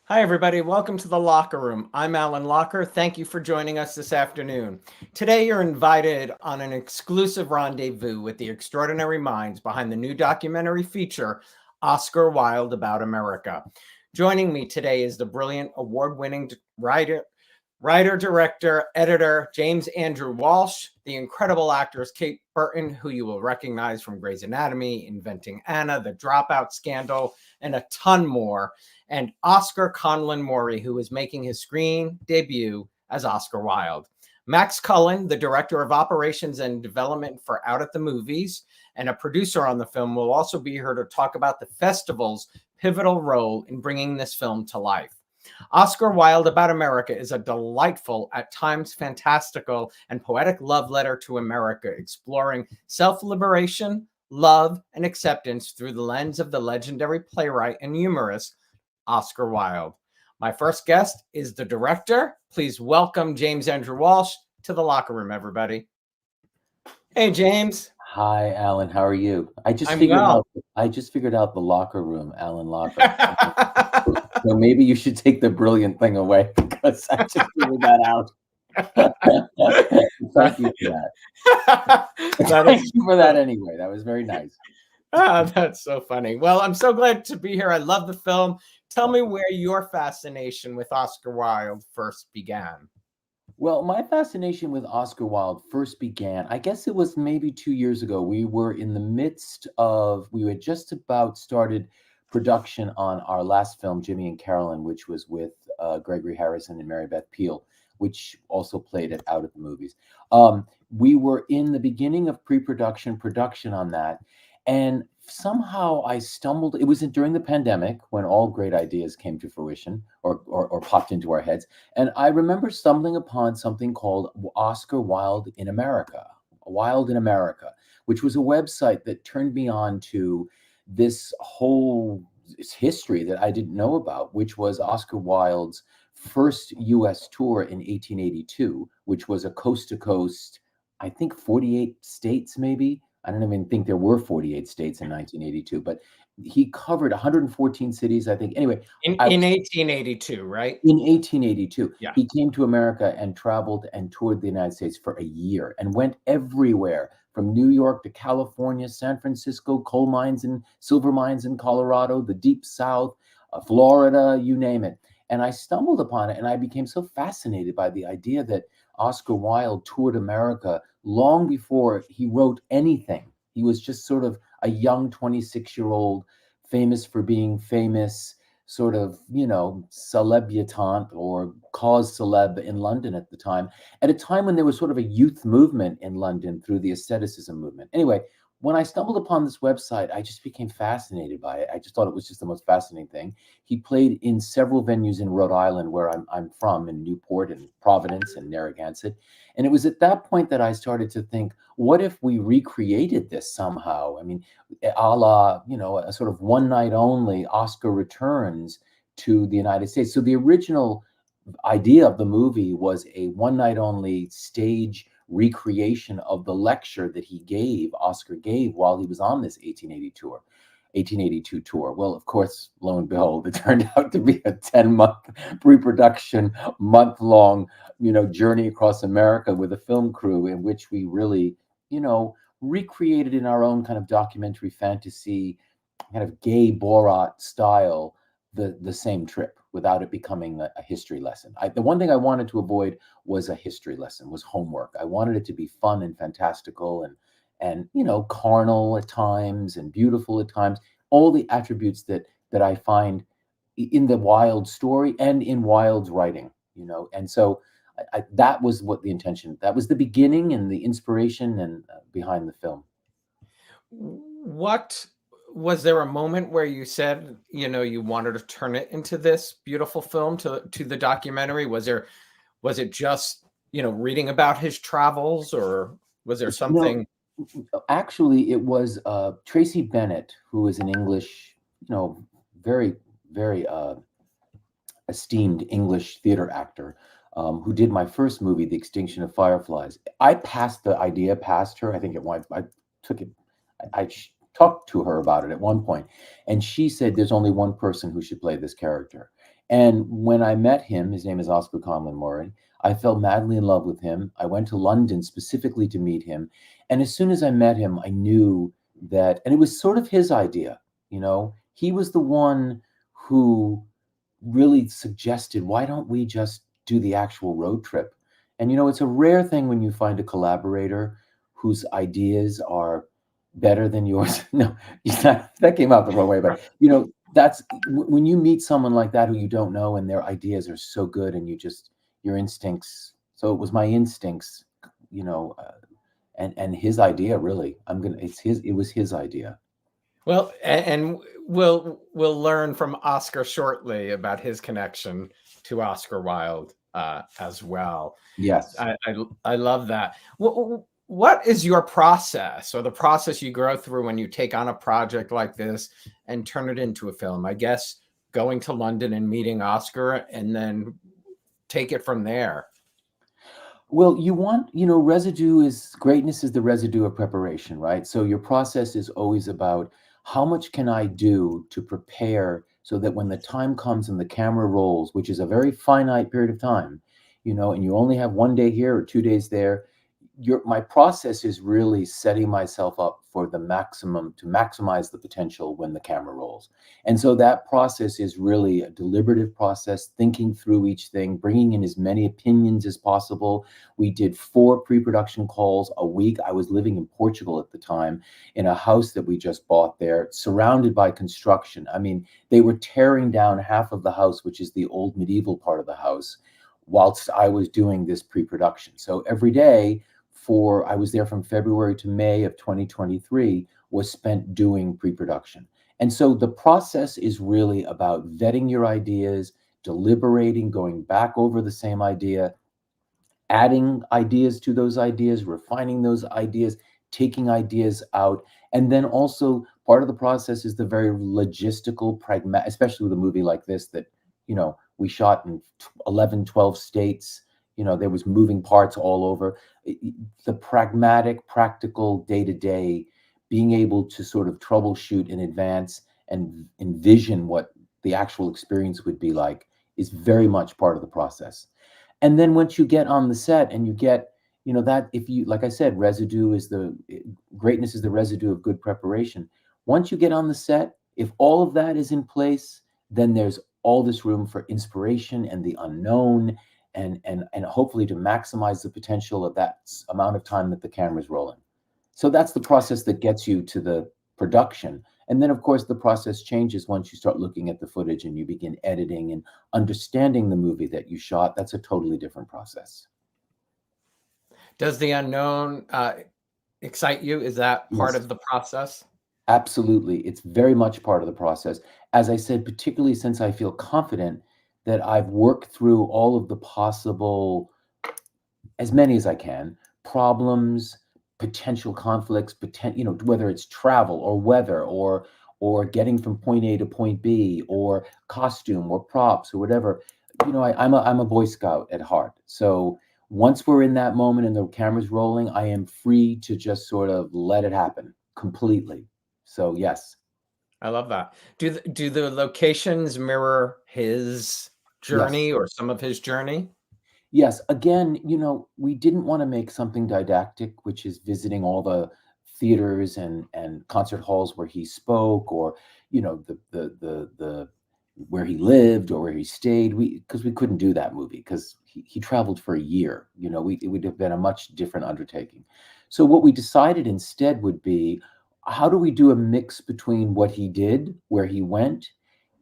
Hi, everybody. Welcome to the Locher Room. I'm Alan Locher. Thank you for joining us this afternoon. Today, you're invited on an exclusive rendezvous with the extraordinary minds behind the new documentary feature, Oscar Wilde About America. Joining me today is the brilliant award-winning writer, director, editor, James Andrew Walsh, the incredible actors Kate Burton, who you will recognize from Grey's Anatomy, Inventing Anna, The Dropout Scandal, and a ton more, and Oscar Conlon-Morrey, who is making his screen debut as Oscar Wilde. Max Cullen, the director of operations and development for Out at the Movies and a producer on the film, will also be here to talk about the festival's pivotal role in bringing this film to life. Oscar Wilde About America is a delightful, at times fantastical, and poetic love letter to America, exploring self-liberation, love, and acceptance through the lens of the legendary playwright and humorist, Oscar Wilde. My first guest is the director. Please welcome James Andrew Walsh to the Locher Room, everybody. Hey, James. Hi, Alan. How are you? I'm well. I just figured out the locker room, Alan Locker. So maybe you should take the brilliant thing away because I just figured that out. Thank you for that. Thank you for that anyway. That was very nice. That's so funny. Well, I'm so glad to be here. I love the film. Tell me where your fascination with Oscar Wilde first began. Well, my fascination with Oscar Wilde first began, I guess it was maybe 2 years ago. We had just about started production on our last film, Jimmy and Carolyn, which was with Gregory Harrison and Mary Beth Peil, which also played it Out at the Movies. We were in the beginning of production on that. And somehow I stumbled, it was during the pandemic when all great ideas came to fruition or popped into our heads. And I remember stumbling upon something called Oscar Wilde in America, which was a website that turned me on to this whole history that I didn't know about, which was Oscar Wilde's first US tour in 1882, which was a coast to coast, I think 48 states maybe. I don't even think there were 48 states in 1982, but he covered 114 cities, I think. Anyway, In 1882, right? In 1882, Yeah. he came to America and traveled and toured the United States for a year and went everywhere from New York to California, San Francisco, coal mines and silver mines in Colorado, the Deep South, Florida, you name it. And I stumbled upon it and I became so fascinated by the idea that Oscar Wilde toured America long before he wrote anything. He was just sort of a young 26-year-old, famous for being famous, sort of, celebutant or cause celeb in London at the time, at a time when there was sort of a youth movement in London through the aestheticism movement. Anyway, when I stumbled upon this website, I just became fascinated by it. I just thought it was just the most fascinating thing. He played in several venues in Rhode Island, where I'm from, in Newport and Providence and Narragansett. And it was at that point that I started to think, what if we recreated this somehow? I mean, a la, a sort of one night only Oscar returns to the United States. So the original idea of the movie was a one night only stage recreation of the lecture that Oscar gave while he was on this 1882 tour. Well, of course, lo and behold, it turned out to be a 10-month pre-production, month-long, journey across America with a film crew in which we really, recreated in our own kind of documentary fantasy, kind of gay Borat style, the same trip without it becoming a history lesson. The one thing I wanted to avoid was a history lesson, was homework. I wanted it to be fun and fantastical and carnal at times and beautiful at times, all the attributes that I find in the Wilde story and in Wilde's writing, and so that was that was the beginning and the inspiration and behind the film. What was there a moment where you said, you wanted to turn it into this beautiful film, to the documentary? Was it just, reading about his travels, or was there No, something? actually, it was Tracy Bennett, who is an English, very, very esteemed English theater actor, who did my first movie, The Extinction of Fireflies. I passed the idea past her. I think I took it. I talked to her about it at one point, and she said, "There's only one person who should play this character." And when I met him, his name is Oscar Conlon-Morrey, I fell madly in love with him. I went to London specifically to meet him. And as soon as I met him, I knew that, and it was sort of his idea, he was the one who really suggested, why don't we just do the actual road trip? And it's a rare thing when you find a collaborator whose ideas are better than yours. No, that came out the wrong way, but that's when you meet someone like that who you don't know and their ideas are so good, and your instincts. So it was my instincts, and his idea, really. It was his idea. Well, and we'll learn from Oscar shortly about his connection to Oscar Wilde as well. Yes. I love that. What is your process, or the process you go through when you take on a project like this and turn it into a film? I guess going to London and meeting Oscar, and then take it from there. Well, greatness is the residue of preparation, right? So your process is always about how much can I do to prepare so that when the time comes and the camera rolls, which is a very finite period of time, and you only have 1 day here or 2 days there, my process is really setting myself up for to maximize the potential when the camera rolls. And so that process is really a deliberative process, thinking through each thing, bringing in as many opinions as possible. We did 4 pre-production calls a week. I was living in Portugal at the time, in a house that we just bought there, surrounded by construction. I mean, they were tearing down half of the house, which is the old medieval part of the house, whilst I was doing this pre-production. So every day, I was there from February to May of 2023, was spent doing pre-production. And so the process is really about vetting your ideas, deliberating, going back over the same idea, adding ideas to those ideas, refining those ideas, taking ideas out. And then also part of the process is the very logistical, pragmatic, especially with a movie like this that, we shot in 11, 12 states. There was moving parts all over. The pragmatic, practical, day-to-day, being able to sort of troubleshoot in advance and envision what the actual experience would be like is very much part of the process. And then once you get on the set and you get, that, if you, like I said, greatness is the residue of good preparation. Once you get on the set, if all of that is in place, then there's all this room for inspiration and the unknown, and hopefully to maximize the potential of that amount of time that the camera's rolling. So that's the process that gets you to the production. And then, of course, the process changes once you start looking at the footage and you begin editing and understanding the movie that you shot. That's a totally different process. Does the unknown excite you? Is that part Yes. of the process? Absolutely. It's very much part of the process. As I said, particularly since I feel confident that I've worked through all of the possible, as many as I can, problems, potential conflicts, whether it's travel or weather or getting from point A to point B, or costume or props or whatever. I'm a Boy Scout at heart. So once we're in that moment and the camera's rolling, I am free to just sort of let it happen completely. So yes. I love that. Do the locations mirror his Yes. journey or some of his journey? Yes. Again, we didn't want to make something didactic, which is visiting all the theaters and concert halls where he spoke, or the where he lived or where he stayed. Because we couldn't do that movie because he traveled for a year. It would have been a much different undertaking. So what we decided instead would be, how do we do a mix between what he did, where he went,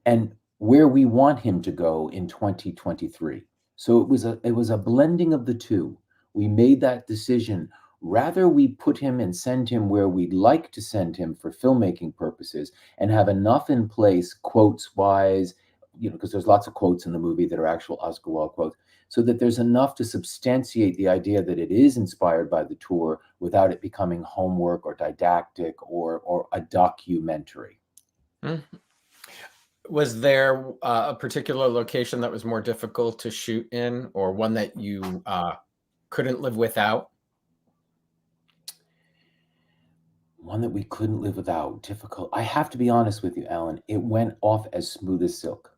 and where we want him to go in 2023. So it was a blending of the two. We made that decision. Rather, we put him and send him where we'd like to send him for filmmaking purposes, and have enough in place, quotes wise, because there's lots of quotes in the movie that are actual Oscar Wilde quotes, so that there's enough to substantiate the idea that it is inspired by the tour without it becoming homework or didactic or a documentary. Mhm. Was there a particular location that was more difficult to shoot in, or one that you couldn't live without? One that we couldn't live without. Difficult. I have to be honest with you, Alan. It went off as smooth as silk.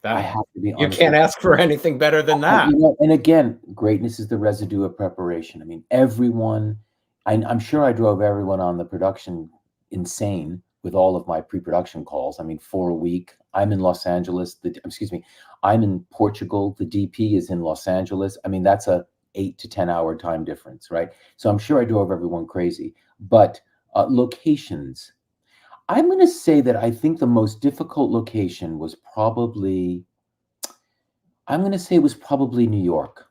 I have to be You honest. can't ask for anything better than that. And again, greatness is the residue of preparation. I mean, everyone, I'm sure I drove everyone on the production insane with all of my pre-production calls. I mean, 4 a week. I'm in Los Angeles. I'm in Portugal. The DP is in Los Angeles. I mean, that's a 8 to 10 hour time difference, right? So I'm sure I drove everyone crazy. But locations, I'm going to say that I think the most difficult location was probably, I'm going to say it was probably New York.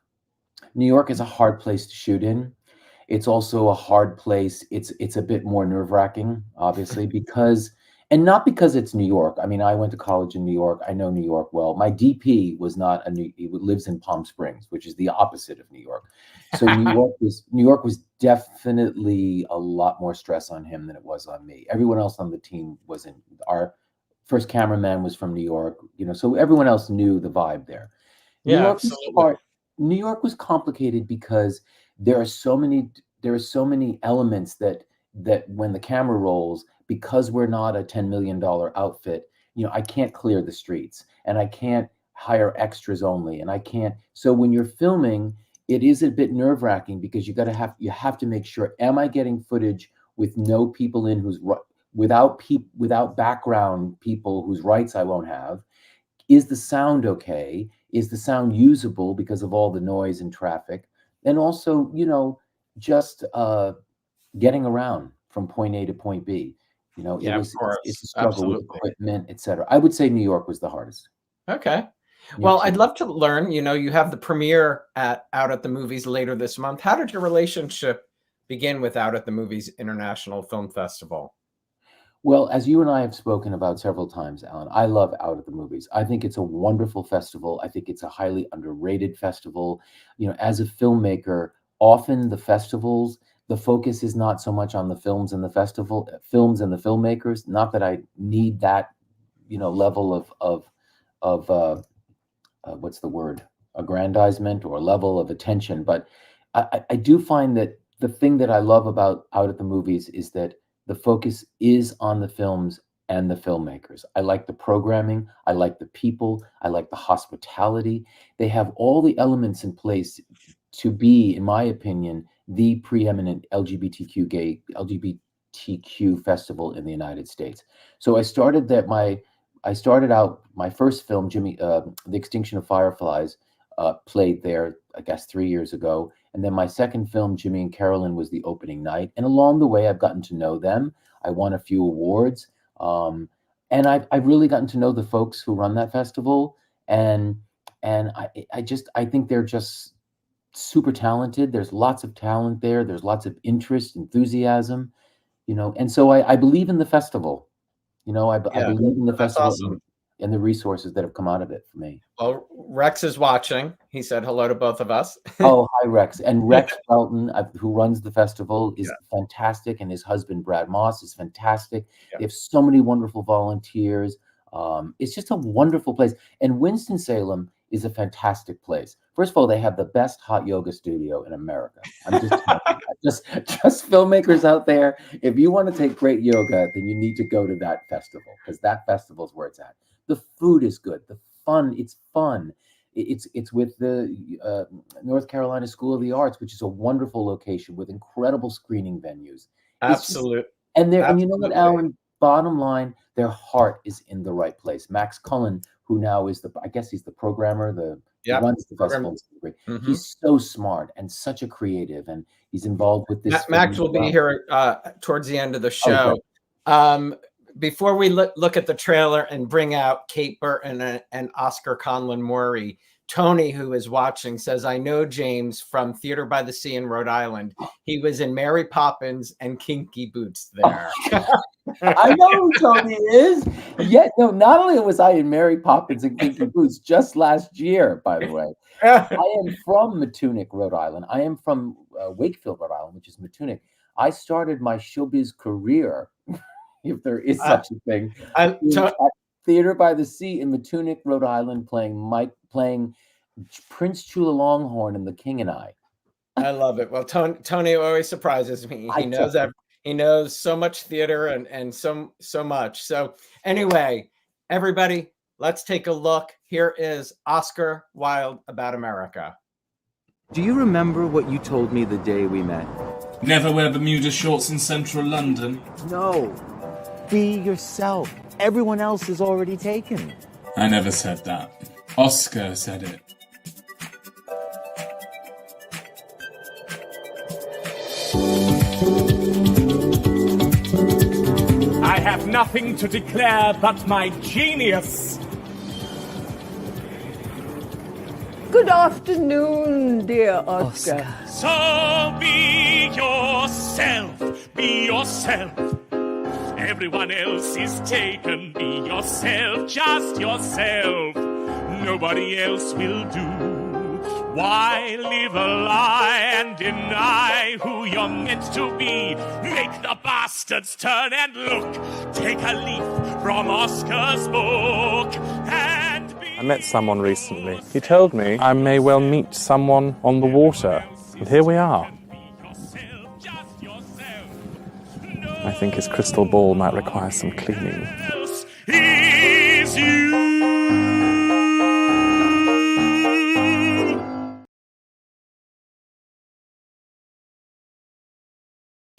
New York is a hard place to shoot in. It's also a hard place. It's a bit more nerve-wracking, obviously, because, and not because it's New York. I mean, I went to college in New York. I know New York well. My DP was not he lives in Palm Springs, which is the opposite of New York. So New York was definitely a lot more stress on him than it was on me. Everyone else on the team was in, our first cameraman was from New York, so everyone else knew the vibe there. Yeah, absolutely. New York was complicated because there are so many elements that when the camera rolls, because we're not a $10 million outfit, I can't clear the streets and I can't hire extras only, and I can't. So when you're filming, it is a bit nerve-wracking because you have to make sure, am I getting footage with no people in without background people whose rights I won't have? Is the sound okay? Is the sound usable because of all the noise and traffic? And also, just getting around from point A to point B. Yeah, of course. It's a struggle with Absolutely. equipment, etc. I would say New York was the hardest. Okay. New York Well, I'd City. love to learn, you have the premiere out at the movies later this month. How did your relationship begin with Out at the Movies International Film Festival? Well, as you and I have spoken about several times, Alan, I love Out at the Movies. I think it's a wonderful festival. I think it's a highly underrated festival. As a filmmaker, often the festivals, the focus is not so much on the films and the filmmakers. Not that I need that, level of what's the word, aggrandizement or level of attention. But I do find that the thing that I love about Out at the Movies is that the focus is on the films and the filmmakers. I like the programming. I like the people. I like the hospitality. They have all the elements in place to be, in my opinion, the preeminent LGBTQ festival in the United States. So I started out my first film, The Extinction of Fireflies, played there, I guess, 3 years ago. And then my second film, Jimmy and Carolyn, was the opening night. And along the way, I've gotten to know them. I won a few awards. And I've really gotten to know the folks who run that festival. And I think they're just super talented. There's lots of talent there. There's lots of interest, enthusiasm, and so I believe in the festival. I Yeah, believe in the that's festival awesome. and the resources that have come out of it for me. Well, Rex is watching. He said hello to both of us. Oh, hi, Rex. And Rex Felton, who runs the festival, is Yeah. fantastic. And his husband, Brad Moss, is fantastic. Yeah. They have so many wonderful volunteers. It's just a wonderful place. And Winston-Salem is a fantastic place. First of all, they have the best hot yoga studio in America. I'm just telling you that. Just filmmakers out there, if you want to take great yoga, then you need to go to that festival, because that festival is where it's at. The food is good. It's fun. It's with the North Carolina School of the Arts, which is a wonderful location with incredible screening venues. Absolutely. And you know what, Alan? Bottom line, their heart is in the right place. Max Cullen, who now is I guess he's the programmer, he runs the festival. Mm-hmm. He's so smart and such a creative, and he's involved with this. Max will be here towards the end of the show. Okay. Before we look at the trailer and bring out Kate Burton and Oscar Conlon-Morrey, Tony, who is watching, says, I know James from Theater by the Sea in Rhode Island. He was in Mary Poppins and Kinky Boots there. I know who Tony is. Yeah, no, not only was I in Mary Poppins and Kinky Boots just last year, by the way. I am from Matunic, Rhode Island. I am from Wakefield, Rhode Island, which is Matunic. I started my showbiz career, if there is such a thing, at Theater by the Sea in Matunic, Rhode Island, playing Prince Chula Longhorn in The King and I. I love it. Well, Tony always surprises me. He knows so much theater and so much. So anyway, everybody, Let's take a look. Here is Oscar Wilde About America. Do you remember what you told me the day we met? Never wear Bermuda shorts in central London. No. Be yourself. Everyone else is already taken. I never said that. Oscar said it. I have nothing to declare but my genius. Good afternoon, dear Oscar. So be yourself, be yourself. Everyone else is taken, be yourself, just yourself. Nobody else will do. Why live a lie and deny who you're meant to be? Make the bastards turn and look. Take a leaf from Oscar's book and be... I met someone recently. He told me I may well meet someone on the water. And here we are. I think his crystal ball might require some cleaning. Is you.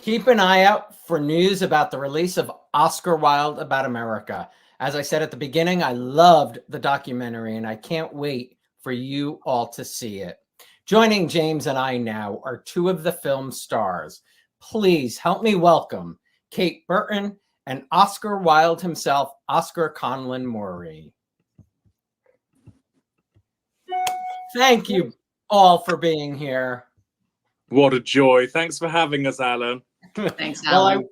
Keep an eye out for news about the release of Oscar Wilde About America. As I said at the beginning, I loved the documentary and I can't wait for you all to see it. Joining James and I now are two of the film's stars. Please help me welcome Kate Burton and Oscar Wilde himself, Oscar Conlon-Morrey. Thank you all for being here. What a joy. Thanks for having us, Alan. Thanks, Alan.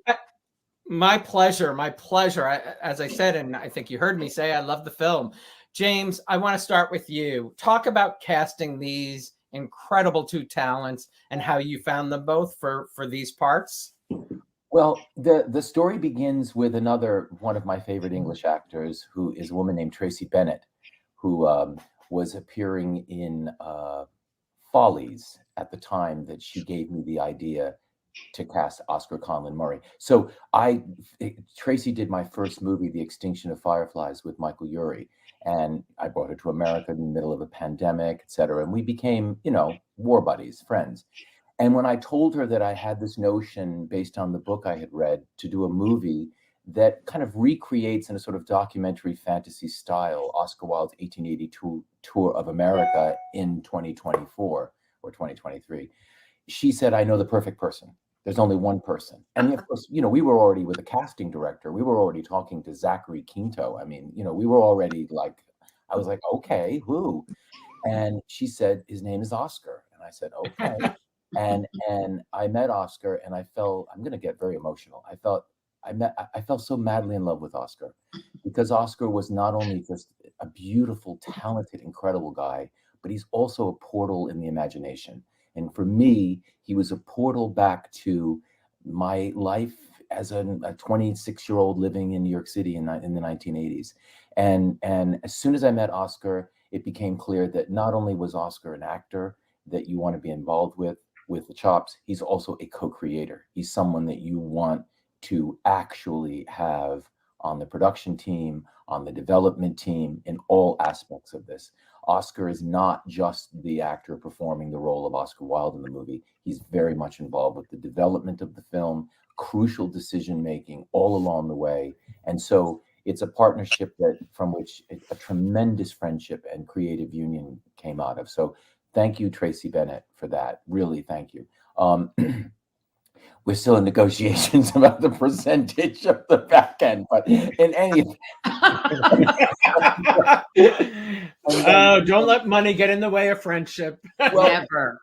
My pleasure. My pleasure. As I said, and I think you heard me say, I love the film. James, I want to start with you. Talk about casting these incredible two talents and how you found them both for these parts. Well, the story begins with another one of my favorite English actors, who is a woman named Tracy Bennett, who was appearing in Follies at the time that she gave me the idea to cast Oscar Conlon-Morrey. So Tracy did my first movie, The Extinction of Fireflies, with Michael Urie, and I brought her to America in the middle of a pandemic, et cetera, and we became, war buddies, friends. And when I told her that I had this notion based on the book I had read to do a movie that kind of recreates in a sort of documentary fantasy style Oscar Wilde's 1882 tour of America in 2024 or 2023, she said, I know the perfect person. There's only one person. And of course, we were already with a casting director. We were already talking to Zachary Quinto. I mean, we were already I was like, okay, who? And she said, his name is Oscar. And I said, okay. And I met Oscar and I'm going to get very emotional. I fell so madly in love with Oscar because Oscar was not only just a beautiful, talented, incredible guy, but he's also a portal in the imagination. And for me, he was a portal back to my life as a 26-year-old living in New York City in the 1980s. And as soon as I met Oscar, it became clear that not only was Oscar an actor that you want to be involved with the chops, he's also a co-creator. He's someone that you want to actually have on the production team, on the development team, in all aspects of this. Oscar is not just the actor performing the role of Oscar Wilde in the movie. He's very much involved with the development of the film, crucial decision-making all along the way. And so it's a partnership from which a tremendous friendship and creative union came out of. So thank you, Tracy Bennett, for that. Really, thank you. We're still in negotiations about the percentage of the back end, but in any don't let money get in the way of friendship. Never.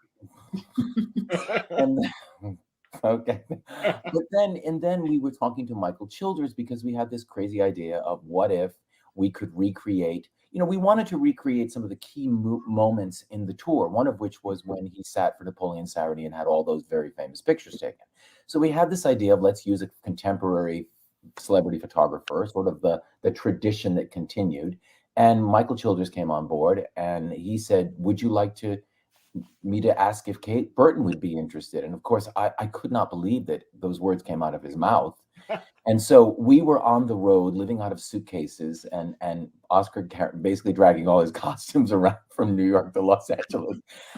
Okay. But then we were talking to Michael Childers because we had this crazy idea of what if we could recreate, we wanted to recreate some of the key moments in the tour, one of which was when he sat for Napoleon Saturday and had all those very famous pictures taken. So we had this idea of let's use a contemporary celebrity photographer, sort of the tradition that continued. And Michael Childers came on board and he said, would you like me to ask if Kate Burton would be interested? And of course, I could not believe that those words came out of his mouth. And so we were on the road living out of suitcases, and Oscar basically dragging all his costumes around from New York to Los Angeles.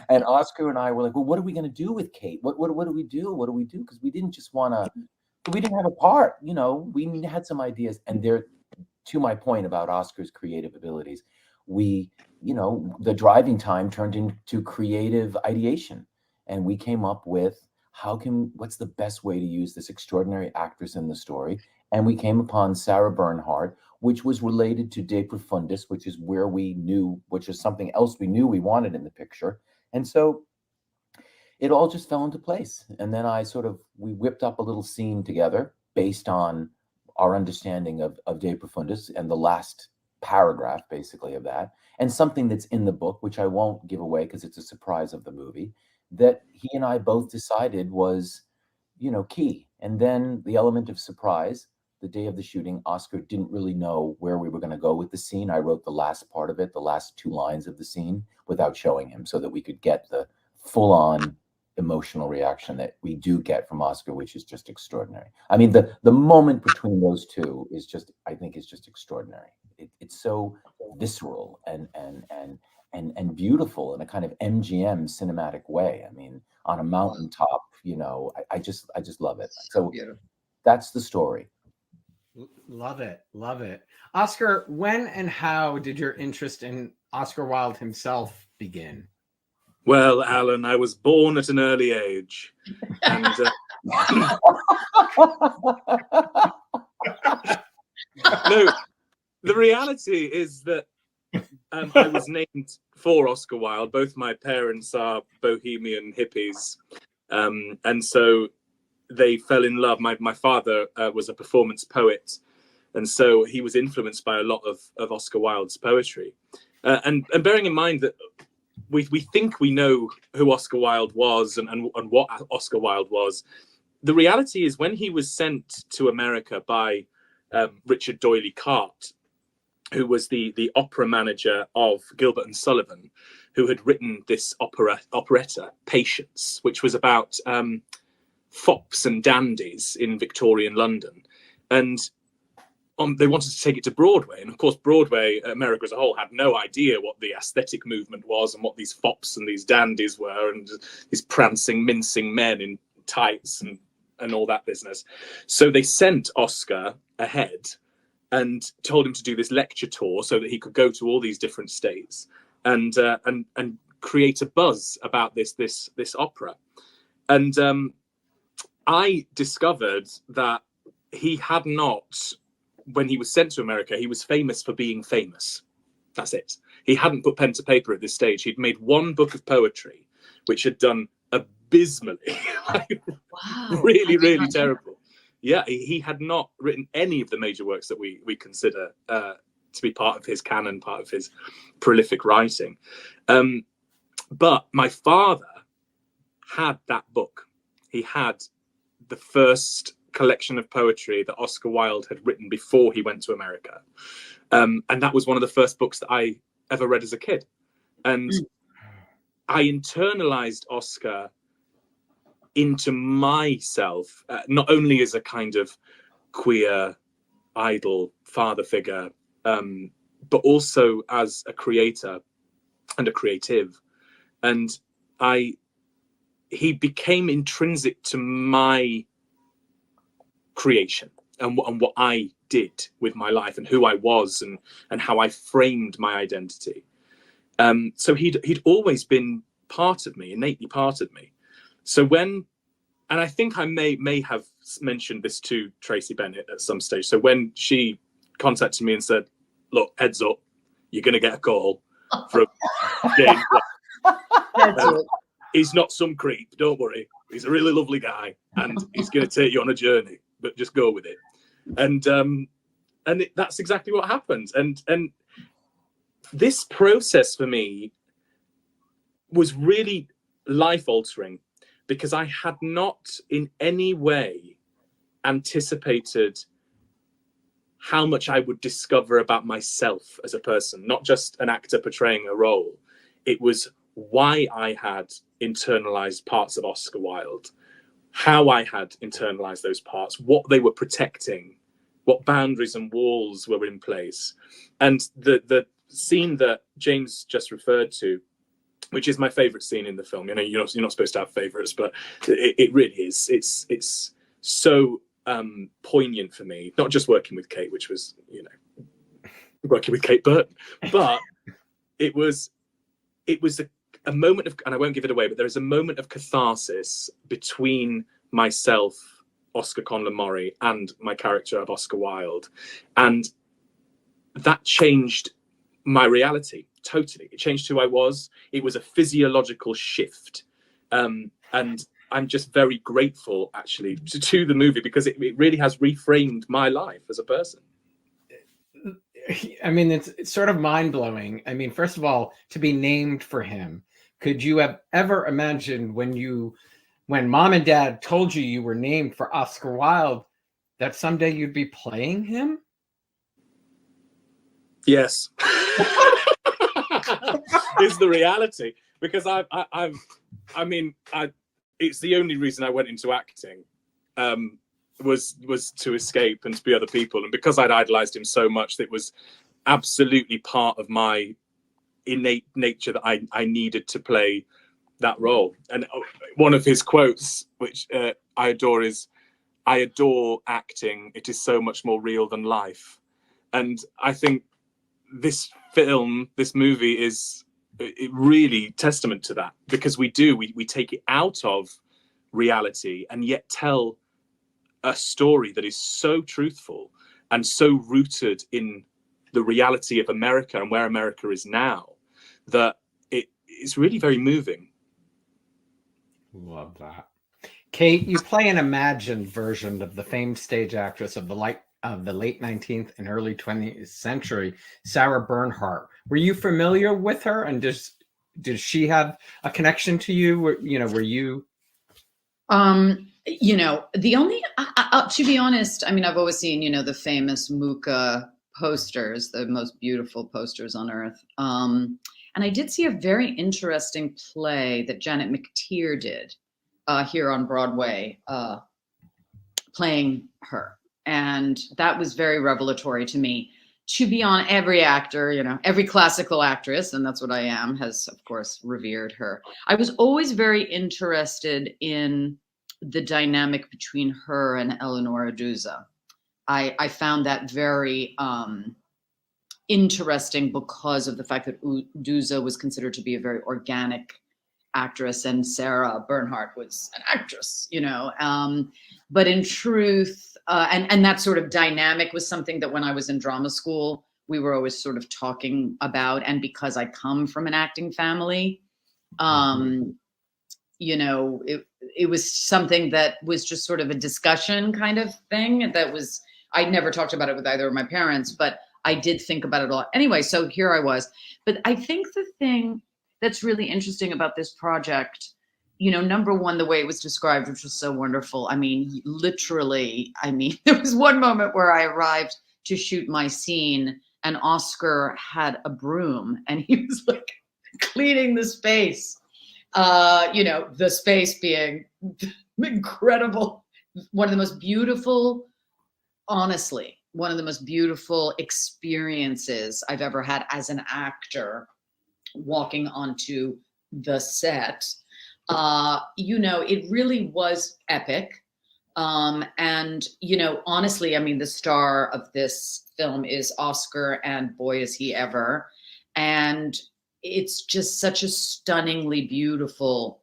And Oscar and I were like, well, what are we going to do with Kate? What do we do? What do we do? Because we didn't just want to, we didn't have a part, you know, we had some ideas. And there, to my point about Oscar's creative abilities, we, you know, the driving time turned into creative ideation. And we came up with, what's the best way to use this extraordinary actress in the story? And we came upon Sarah Bernhardt, which was related to De Profundis, which is which is something else we knew we wanted in the picture. And so it all just fell into place. And then we whipped up a little scene together based on our understanding of De Profundis and the last paragraph, basically, of that. And something that's in the book, which I won't give away because it's a surprise of the movie, that he and I both decided was, you know, key. And then the element of surprise, the day of the shooting, Oscar didn't really know where we were going to go with the scene. I wrote the last part of it, the last 2 lines of the scene, without showing him, so that we could get the full-on emotional reaction that we do get from Oscar, which is just extraordinary. I mean, the moment between those two is just, I think, is just extraordinary. It's so visceral and beautiful in a kind of MGM cinematic way. I mean, on a mountaintop, you know, I just love it. So that's the story. Love it. Love it. Oscar, when and how did your interest in Oscar Wilde himself begin? Well, Alan, I was born at an early age. And, no, the reality is that I was named for Oscar Wilde. Both my parents are bohemian hippies. And so they fell in love. My father was a performance poet. And so he was influenced by a lot of Oscar Wilde's poetry. And bearing in mind that we think we know who Oscar Wilde was and what Oscar Wilde was, the reality is when he was sent to America by Richard Doyley Carte, who was the opera manager of Gilbert and Sullivan, who had written this operetta, Patience, which was about fops and dandies in Victorian London. And they wanted to take it to Broadway. And of course, Broadway, America as a whole, had no idea what the aesthetic movement was and what these fops and these dandies were, and these prancing, mincing men in tights and all that business. So they sent Oscar ahead and told him to do this lecture tour so that he could go to all these different states and create a buzz about this opera. And I discovered that he had not, when he was sent to America, he was famous for being famous. That's it. He hadn't put pen to paper at this stage. He'd made 1 book of poetry, which had done abysmally. Wow. Really terrible. Yeah, he had not written any of the major works that we consider to be part of his canon, part of his prolific writing. But my father had that book. He had the first collection of poetry that Oscar Wilde had written before he went to America. And that was one of the first books that I ever read as a kid. And I internalized Oscar into myself, not only as a kind of queer, idol father figure, but also as a creator and a creative. And he became intrinsic to my creation and what I did with my life and who I was and how I framed my identity. So he'd always been part of me, innately part of me. So and I think I may have mentioned this to Tracy Bennett at some stage. So when she contacted me and said, look, heads up, you're going to get a call from James. He's not some creep, don't worry. He's a really lovely guy and he's going to take you on a journey, but just go with it. And that's exactly what happened. And this process for me was really life-altering, because I had not in any way anticipated how much I would discover about myself as a person, not just an actor portraying a role. It was why I had internalized parts of Oscar Wilde, how I had internalized those parts, what they were protecting, what boundaries and walls were in place. And the scene that James just referred to, which is my favorite scene in the film. You know, you're not supposed to have favorites, but it really is. It's so poignant for me, not just working with Kate, which was, you know, working with Kate Burton, but it was a moment of, and I won't give it away, but there is a moment of catharsis between myself, Oscar Conlon-Morrey, and my character of Oscar Wilde. And that changed my reality totally. It changed who I was. It was a physiological shift. And I'm just very grateful, actually, to the movie, because it really has reframed my life as a person. I mean, it's sort of mind-blowing. I mean, first of all, to be named for him. Could you have ever imagined when mom and dad told you you were named for Oscar Wilde, that someday you'd be playing him? Yes. Is the reality, because it's the only reason I went into acting, was to escape and to be other people. And because I'd idolized him so much, that it was absolutely part of my innate nature that I needed to play that role. And one of his quotes, which I adore, is, "I adore acting. It is so much more real than life." And I think this movie is really testament to that, because we take it out of reality and yet tell a story that is so truthful and so rooted in the reality of America and where America is now, that it's really very moving. Love that. Kate, you play an imagined version of the famed stage actress of the late 19th and early 20th century, Sarah Bernhardt. Were you familiar with her, and does she have a connection to you? Were you? The only, to be honest, I mean, I've always seen, the famous Mucha posters, the most beautiful posters on earth. And I did see a very interesting play that Janet McTeer did here on Broadway, playing her. And that was very revelatory to me. To be on, every actor, every classical actress, and that's what I am, has, of course, revered her. I was always very interested in the dynamic between her and Eleonora Duse. I found that very interesting because of the fact that Duse was considered to be a very organic actress, and Sarah Bernhardt was an actress, but in truth, and that sort of dynamic was something that when I was in drama school, we were always sort of talking about. And because I come from an acting family, it was something that was just sort of a discussion kind of thing I never talked about it with either of my parents, but I did think about it a lot. Anyway, so here I was. But I think the thing that's really interesting about this project, number one, the way it was described, which was so wonderful. I mean, literally, there was one moment where I arrived to shoot my scene and Oscar had a broom and he was like cleaning the space, the space being incredible. One of the most beautiful, honestly, one of the most beautiful experiences I've ever had as an actor walking onto the set. It really was epic. And, honestly, the star of this film is Oscar, and boy, is he ever. And it's just such a stunningly beautiful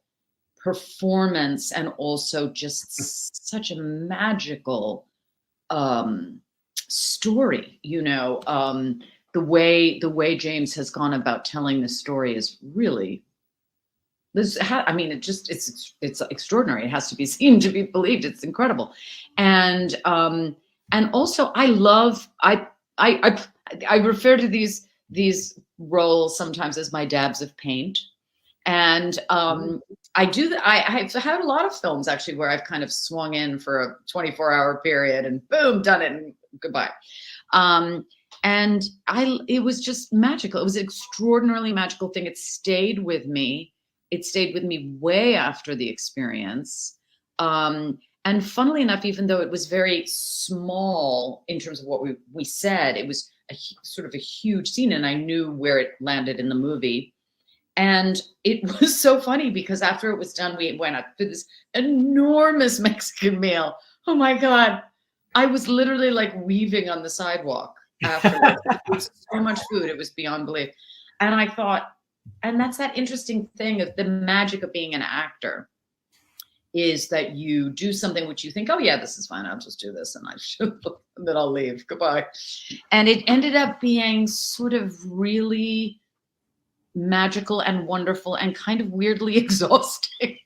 performance, and also just such a magical story. The way James has gone about telling this story is really, it's extraordinary. It has to be seen to be believed. It's incredible. And also I love, I refer to these roles sometimes as my dabs of paint. And I've had a lot of films actually where I've kind of swung in for a 24-hour period and boom, done it and goodbye. And it was just magical. It was an extraordinarily magical thing. It stayed with me. It stayed with me way after the experience. And funnily enough, even though it was very small in terms of what we said, it was sort of a huge scene, and I knew where it landed in the movie. And it was so funny because after it was done, we went up to this enormous Mexican meal. Oh my God. I was literally like weaving on the sidewalk afterwards. It was so much food. It was beyond belief. And I thought, and that's that interesting thing of the magic of being an actor, is that you do something which you think, oh yeah, this is fine. I'll just do this and and then I'll leave. Goodbye. And it ended up being sort of really magical and wonderful and kind of weirdly exhausting.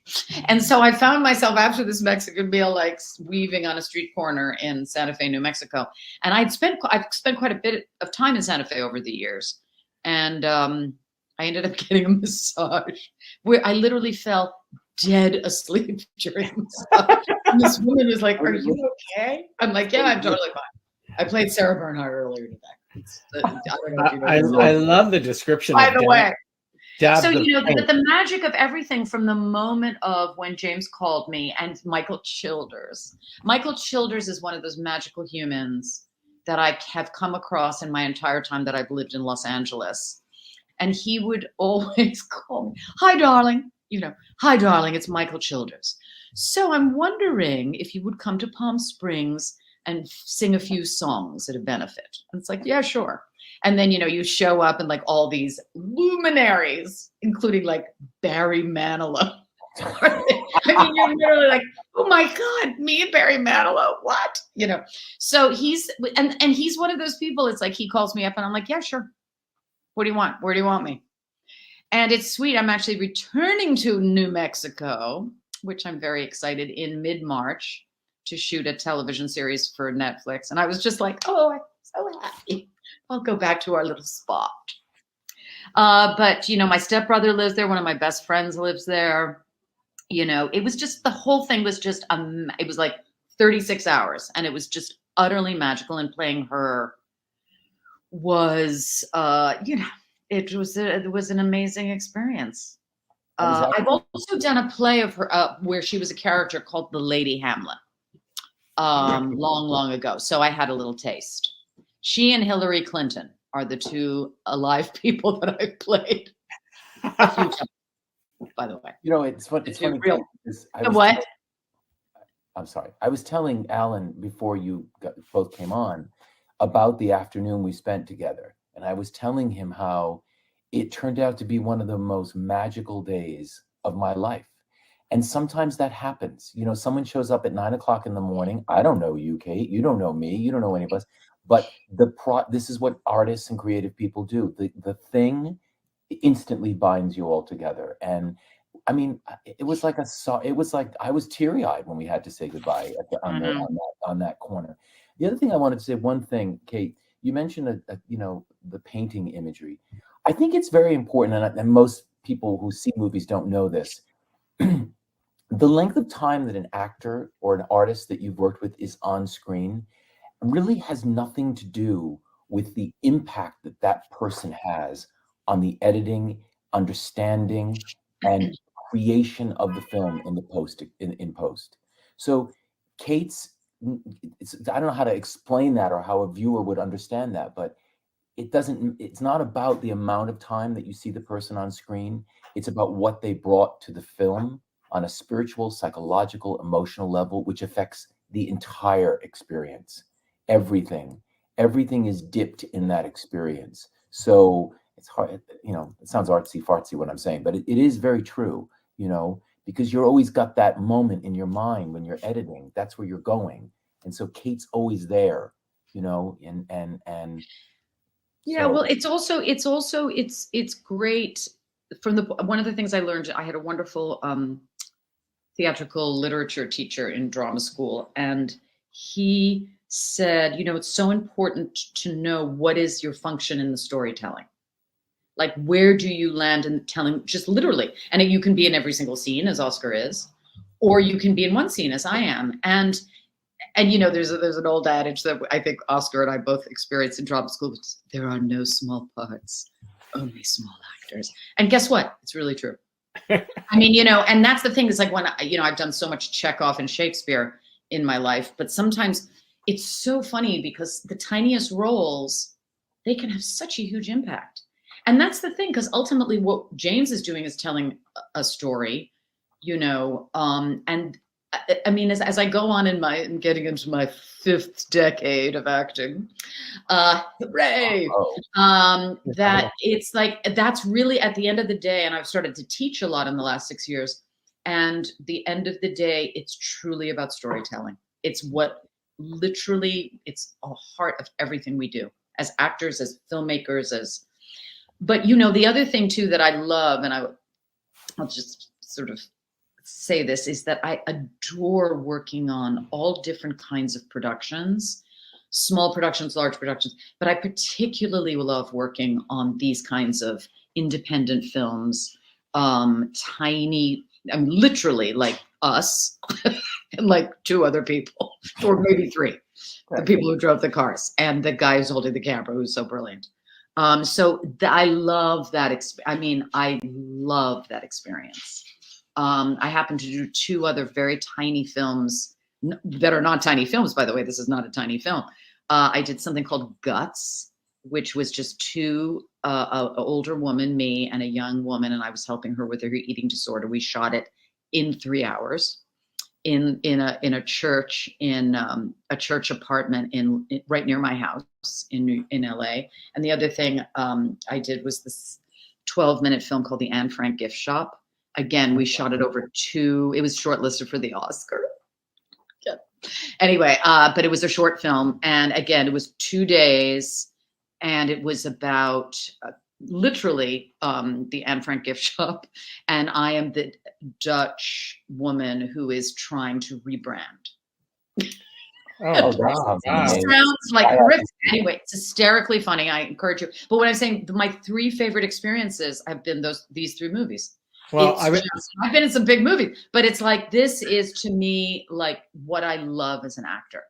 And so I found myself after this Mexican meal, like weaving on a street corner in Santa Fe, New Mexico. And I've spent quite a bit of time in Santa Fe over the years. And I ended up getting a massage where I literally fell dead asleep during the massage. And this woman was like, are you okay? I'm like, yeah, I'm totally fine. I played Sarah Bernhardt earlier today. I love the description. By the way. So, the you know, the magic of everything from the moment of when James called me and Michael Childers. Michael Childers is one of those magical humans that I have come across in my entire time that I've lived in Los Angeles. And he would always call me, hi, darling. You know, hi, darling, it's Michael Childers. So I'm wondering if you would come to Palm Springs and sing a few songs at a benefit. And it's like, yeah, sure. And then, you know, you show up and like all these luminaries, including like Barry Manilow. I mean, you're literally like, oh my God, me and Barry Manilow, what? You know, so he's, and he's one of those people, it's like, he calls me up and I'm like, yeah, sure. What do you want? Where do you want me? And it's sweet. I'm actually returning to New Mexico, which I'm very excited, in mid-March to shoot a television series for Netflix. And I was just like, oh, I'm so happy. I'll go back to our little spot. But, you know, my stepbrother lives there. One of my best friends lives there. You know, it was just, the whole thing was just, it was like 36 hours. And it was just utterly magical. And playing her was, you know, it was an amazing experience. I've also done a play of her where she was a character called the Lady Hamlet long ago. So I had a little taste. She and Hillary Clinton are the two alive people that I've played a few times, by the way. You know, it's funny. Real. What? I'm sorry. I was telling Alan before you both came on about the afternoon we spent together. And I was telling him how it turned out to be one of the most magical days of my life. And sometimes that happens. You know, someone shows up at 9 o'clock in the morning. I don't know you, Kate. You don't know me. You don't know any of us. But this is what artists and creative people do. The thing instantly binds you all together. And I mean, it was like I was teary-eyed when we had to say goodbye on that corner. The other thing I wanted to say, one thing, Kate, you mentioned you know, the painting imagery. I think it's very important, and most people who see movies don't know this. The length of time that an actor or an artist that you've worked with is on screen really has nothing to do with the impact that that person has on the editing, understanding, and creation of the film in post. So Kate's, I don't know how to explain that or how a viewer would understand that, but it's not about the amount of time that you see the person on screen. It's about what they brought to the film on a spiritual, psychological, emotional level, which affects the entire experience. Everything is dipped in that experience. So it's hard, you know, it sounds artsy fartsy what I'm saying, but it is very true, you know, because you're always got that moment in your mind when you're editing. That's where you're going. And so Kate's always there, you know, and yeah, well, it's great. From one of the things I learned, I had a wonderful theatrical literature teacher in drama school, and he said, you know, it's so important to know what is your function in the storytelling. Like, where do you land in telling, just literally, and you can be in every single scene as Oscar is, or you can be in one scene as I am. And you know, there's an old adage that I think Oscar and I both experienced in drama school, there are no small parts, only small actors. And guess what? It's really true. I mean, and that's the thing. It's like when, I've done so much Chekhov and Shakespeare in my life, but sometimes it's so funny because the tiniest roles, they can have such a huge impact. And that's the thing, because ultimately what James is doing is telling a story, and I mean, as I go on in getting into my 5th decade of acting, hooray! That it's like, that's really at the end of the day, and I've started to teach a lot in the last 6 years, and the end of the day, it's truly about storytelling. It's what literally, it's a heart of everything we do as actors, as filmmakers, but the other thing too that I love, and I'll just sort of say this, is that I adore working on all different kinds of productions, small productions, large productions, but I particularly love working on these kinds of independent films, tiny, literally like us and like 2 other people, or maybe 3, the people who drove the cars and the guy who's holding the camera, who's so brilliant. I love that. I love that experience. I happen to do 2 other very tiny films that are not tiny films, by the way. This is not a tiny film. I did something called Guts, which was just 2, an older woman, me, and a young woman, and I was helping her with her eating disorder. We shot it in 3 hours in a church, in a church apartment right near my house in LA. And the other thing I did was this 12-minute film called The Anne Frank Gift Shop. Again, we shot it over 2. It was shortlisted for the Oscar. Yeah. Anyway, but it was a short film, and again, it was 2 days, and it was about literally the Anne Frank Gift Shop, and I am the Dutch woman who is trying to rebrand. Oh, wow. Sounds like horrific. Anyway, it's hysterically funny. I encourage you. But what I'm saying, my 3 favorite experiences have been these 3 movies. Well, I've been in some big movies, but it's like, this is to me like what I love as an actor.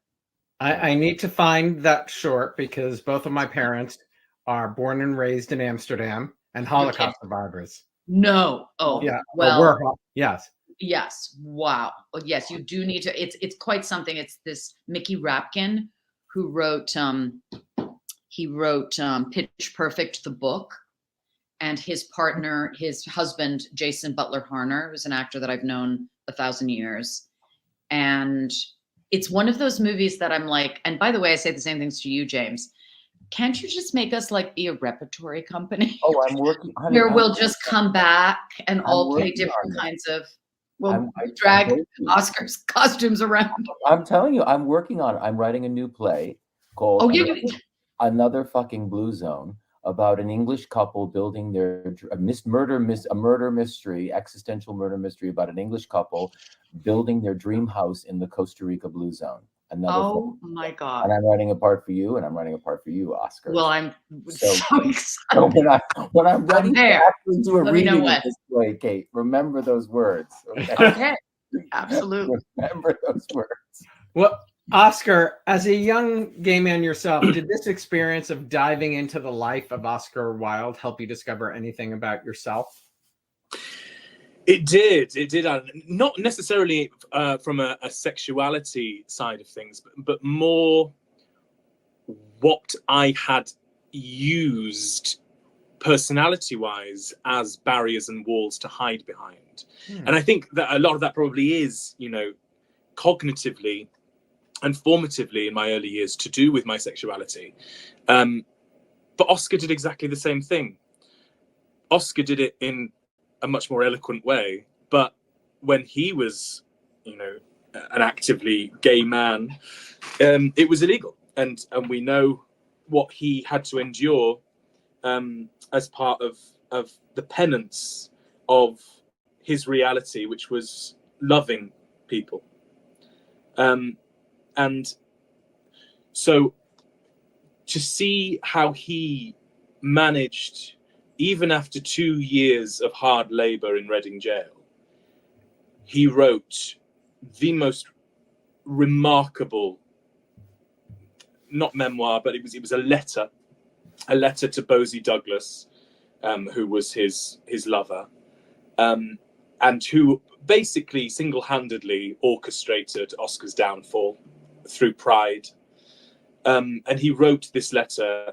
I need to find that short because both of my parents are born and raised in Amsterdam and Holocaust survivors. No. Oh, yeah. Well, yes. Yes. Wow. Well, yes, you do need to. It's quite something. It's this Mickey Rapkin who wrote. He wrote Pitch Perfect, the book. And his partner, his husband, Jason Butler Harner, who's an actor that I've known 1,000 years. And it's one of those movies that I'm like, and by the way, I say the same things to you, James. Can't you just make us like be a repertory company? Oh, I'm working. Where we'll just come back and all play different kinds of, drag Oscars costumes around. I'm telling you, I'm working on it. I'm writing a new play called Another Fucking Blue Zone, about an English couple building their murder mystery, existential murder mystery about an English couple building their dream house in the Costa Rica Blue Zone. My God. And I'm writing a part for you, and I'm writing a part for you, Oscar. Well, I'm so excited. So when I'm ready to actually do a reading of this play, Kate, remember those words. Okay. Absolutely. Remember those words. Well, Oscar, as a young gay man yourself, did this experience of diving into the life of Oscar Wilde help you discover anything about yourself? It did. Not necessarily from a sexuality side of things, but more what I had used personality-wise as barriers and walls to hide behind. And I think that a lot of that probably is, cognitively and formatively in my early years to do with my sexuality. But Oscar did exactly the same thing. Oscar did it in a much more eloquent way. But when he was, an actively gay man, it was illegal. And we know what he had to endure as part of the penance of his reality, which was loving people. And so to see how he managed, even after 2 years of hard labor in Reading jail, he wrote the most remarkable, not memoir, but it was a letter to Bosie Douglas, who was his lover. and who basically single-handedly orchestrated Oscar's downfall through pride. And he wrote this letter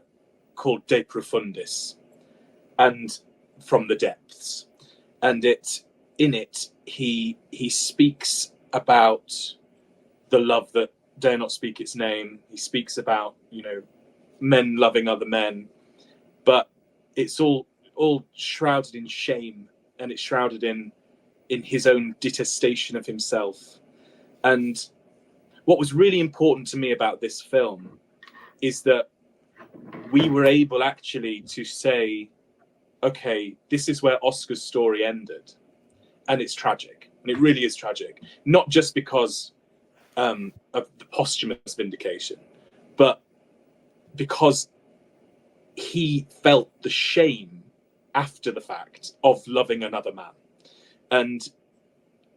called De Profundis, and from the depths. And in it, he speaks about the love that dare not speak its name. He speaks about, men loving other men, but it's all shrouded in shame, and it's shrouded in his own detestation of himself. And what was really important to me about this film is that we were able actually to say, okay, this is where Oscar's story ended, and it's tragic, and it really is tragic, not just because of the posthumous vindication, but because he felt the shame after the fact of loving another man. And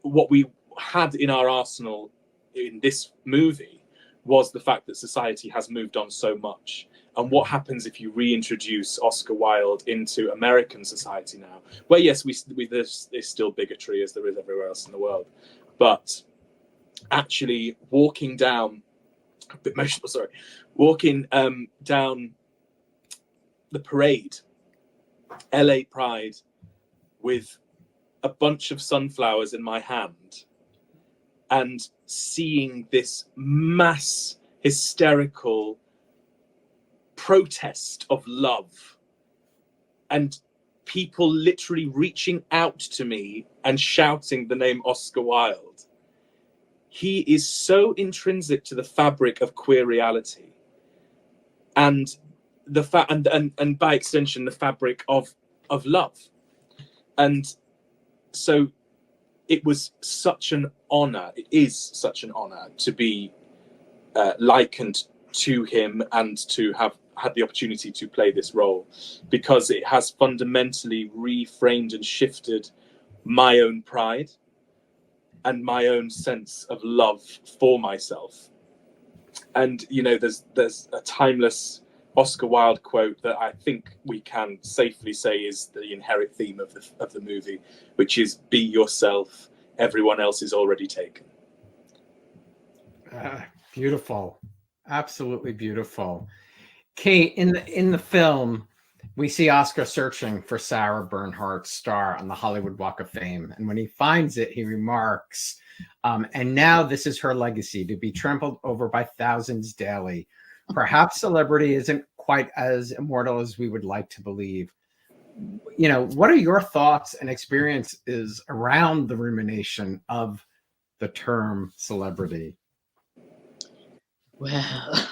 what we had in our arsenal in this movie was the fact that society has moved on so much. And what happens if you reintroduce Oscar Wilde into American society now, where yes, there's still bigotry as there is everywhere else in the world, but actually walking down down the parade, LA Pride, with a bunch of sunflowers in my hand, and seeing this mass hysterical protest of love, and people literally reaching out to me and shouting the name Oscar Wilde. He is so intrinsic to the fabric of queer reality, and and by extension the fabric of love. And so it was such an honor, it is such an honor to be likened to him and to have had the opportunity to play this role, because it has fundamentally reframed and shifted my own pride and my own sense of love for myself. And there's a timeless Oscar Wilde quote that I think we can safely say is the inherent theme of the movie, which is, be yourself, everyone else is already taken. Beautiful, absolutely beautiful. Kate, in the film, we see Oscar searching for Sarah Bernhardt's star on the Hollywood Walk of Fame, and when he finds it, he remarks, "And now this is her legacy, to be trampled over by thousands daily. Perhaps celebrity isn't quite as immortal as we would like to believe." What are your thoughts and experiences around the rumination of the term celebrity? Well,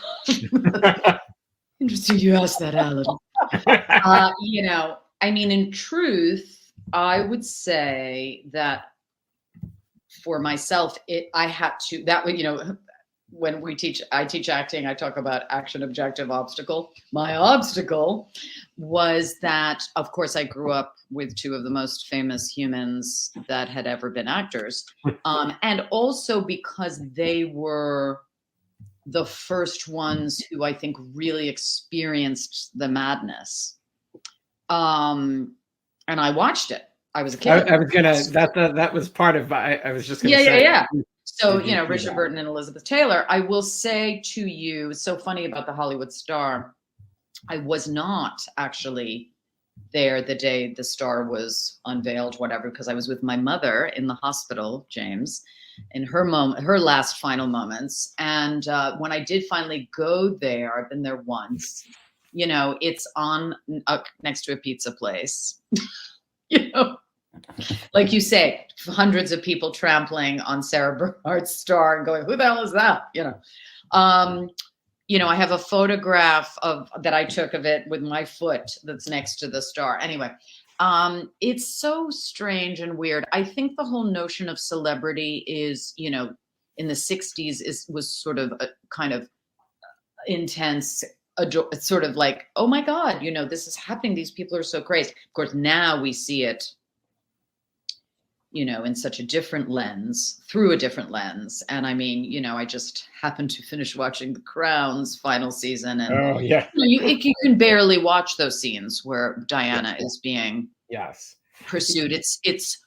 interesting you asked that, Alan. In truth, I would say that for myself, when I teach acting, I talk about action, objective, obstacle. My obstacle was that, of course, I grew up with two of the most famous humans that had ever been actors. And also because they were the first ones who I think really experienced the madness. And I watched it. I was a kid. That was part of, I was just going to say. Yeah. So, Richard Burton and Elizabeth Taylor. I will say to you, it's so funny about the Hollywood Star. I was not actually there the day the star was unveiled, whatever, because I was with my mother in the hospital, James, in her last final moments. And when I did finally go there, I've been there once, it's on next to a pizza place, like you say, hundreds of people trampling on Sarah Bernhardt's star and going, who the hell is that? I have a photograph that I took of it with my foot that's next to the star. Anyway, it's so strange and weird. I think the whole notion of celebrity is, in the 60s was sort of a kind of intense, it's sort of like, oh my God, this is happening. These people are so crazy. Of course, now we see it, in such a different lens, through a different lens. And I just happened to finish watching The Crown's final season. And you can barely watch those scenes where Diana is being pursued. It's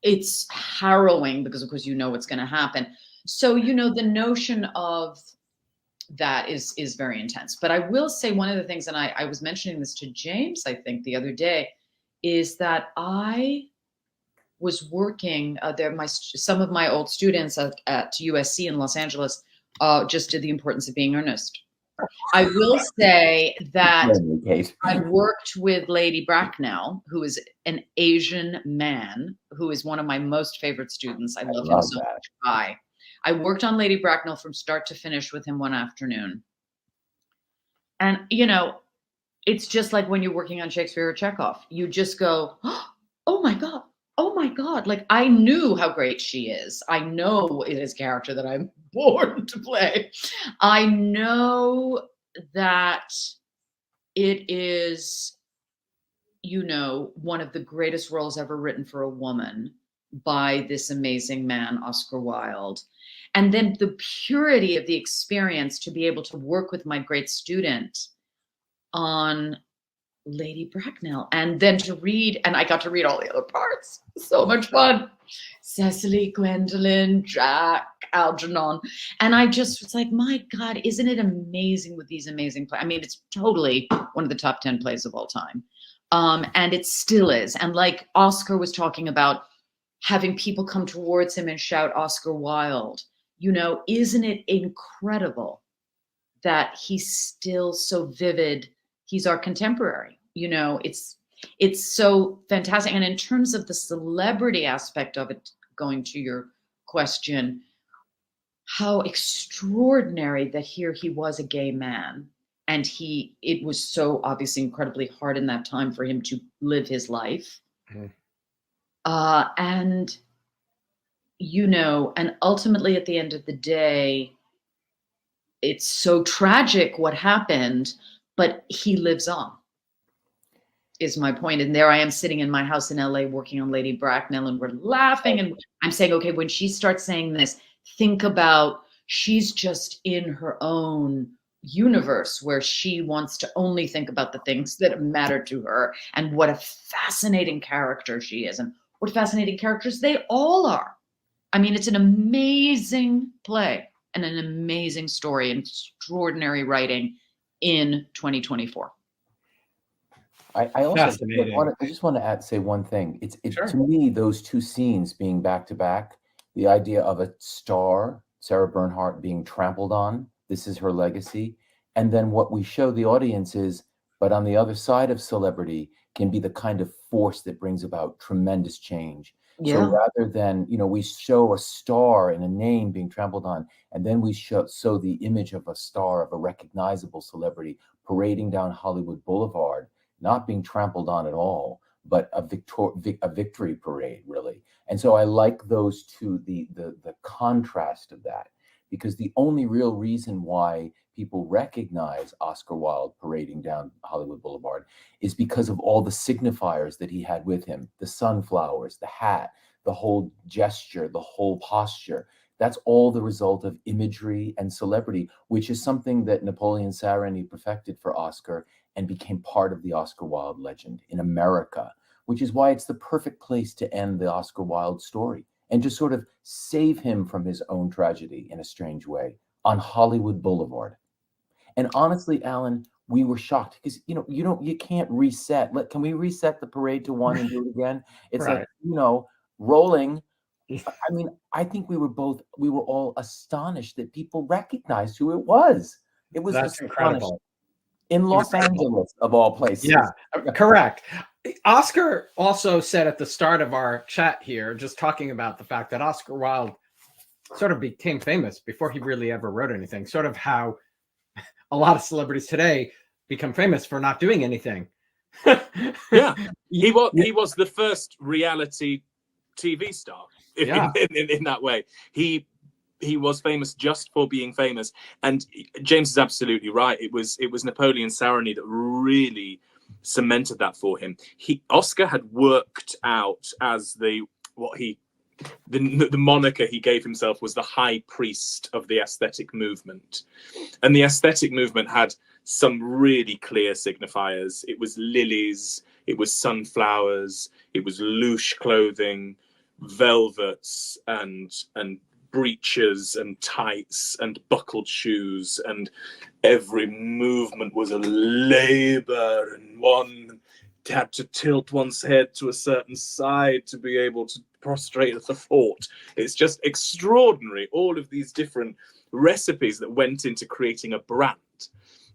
it's harrowing because of course you know what's going to happen. So the notion of that is very intense. But I will say one of the things, and I was mentioning this to James, I think the other day, is that I was working some of my old students at USC in Los Angeles just did the importance of being earnest. I will say that I worked with Lady Bracknell, who is an Asian man, who is one of my most favorite students. I love him so much. I worked on Lady Bracknell from start to finish with him one afternoon. And, it's just like when you're working on Shakespeare or Chekhov, you just go, oh my God. Oh my God. Like, I knew how great she is. I know it is a character that I'm born to play. I know that it is, one of the greatest roles ever written for a woman by this amazing man, Oscar Wilde. And then the purity of the experience to be able to work with my great student on Lady Bracknell, and then to read, and I got to read all the other parts. So much fun. Cecily, Gwendolyn, Jack, Algernon. And I just was like, my God, isn't it amazing with these amazing plays? I mean, it's totally one of the top 10 plays of all time. And it still is. And like Oscar was talking about having people come towards him and shout Oscar Wilde, isn't it incredible that he's still so vivid? He's our contemporary, it's so fantastic. And in terms of the celebrity aspect of it, going to your question, how extraordinary that here he was a gay man. And it was so obviously incredibly hard in that time for him to live his life. Mm-hmm. And ultimately at the end of the day, it's so tragic what happened, but he lives on, is my point. And there I am sitting in my house in LA working on Lady Bracknell, and we're laughing. And I'm saying, okay, when she starts saying this, think about she's just in her own universe where she wants to only think about the things that matter to her. And what a fascinating character she is, and what fascinating characters they all are. I mean, it's an amazing play and an amazing story and extraordinary writing in 2024. I also just want to say one thing. It's sure. To me, those two scenes being back to back, the idea of a star, Sarah Bernhardt, being trampled on, this is her legacy. And then what we show the audience is, but on the other side of celebrity can be the kind of force that brings about tremendous change. Yeah. So rather than, we show a star and a name being trampled on, and then we show the image of a star, of a recognizable celebrity parading down Hollywood Boulevard, not being trampled on at all, but a victory parade, really. And so I like those two, the contrast of that, because the only real reason why people recognize Oscar Wilde parading down Hollywood Boulevard is because of all the signifiers that he had with him, the sunflowers, the hat, the whole gesture, the whole posture. That's all the result of imagery and celebrity, which is something that Napoleon Sareny perfected for Oscar and became part of the Oscar Wilde legend in America, which is why it's the perfect place to end the Oscar Wilde story and just sort of save him from his own tragedy in a strange way on Hollywood Boulevard. And honestly, Alan, we were shocked because, you can't reset. Can we reset the parade to one and do it again? It's right. Like, rolling. I mean, I think we were all astonished that people recognized who it was. It was incredible. In Los Angeles, of all places. Yeah, correct. Oscar also said at the start of our chat here, just talking about the fact that Oscar Wilde sort of became famous before he really ever wrote anything, sort of how a lot of celebrities today become famous for not doing anything. Yeah, he was the first reality TV star in that way. He was famous just for being famous. And James is absolutely right. It was Napoleon Sareny that really cemented that for him. Oscar had worked out as the moniker he gave himself was the high priest of the aesthetic movement. And the aesthetic movement had some really clear signifiers. It was lilies, it was sunflowers, it was louche clothing, velvets and breeches and tights and buckled shoes, and every movement was a labor, and one had to tilt one's head to a certain side to be able to prostrate at the fort. It's just extraordinary, all of these different recipes that went into creating a brand.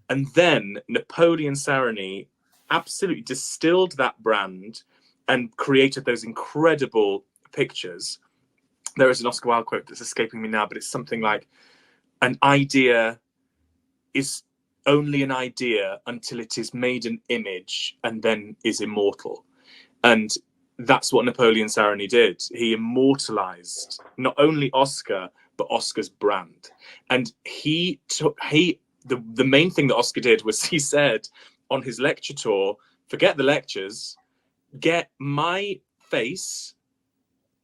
And then Napoleon Sarony absolutely distilled that brand and created those incredible pictures. There is an Oscar Wilde quote that's escaping me now, but it's something like, an idea is only an idea until it is made an image and then is immortal. And that's what Napoleon Sarony did. He immortalized not only Oscar, but Oscar's brand. And the main thing that Oscar did was, he said on his lecture tour, forget the lectures, get my face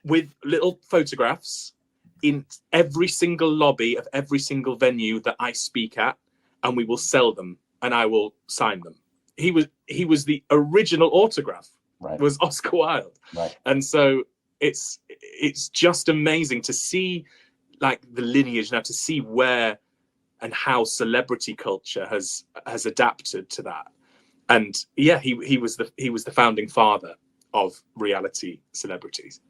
with little photographs in every single lobby of every single venue that I speak at, and we will sell them and I will sign them. He was the original autograph, right, was Oscar Wilde. Right. And so it's just amazing to see like the lineage now, to see where and how celebrity culture has adapted to that. And yeah, he was the founding father of reality celebrities.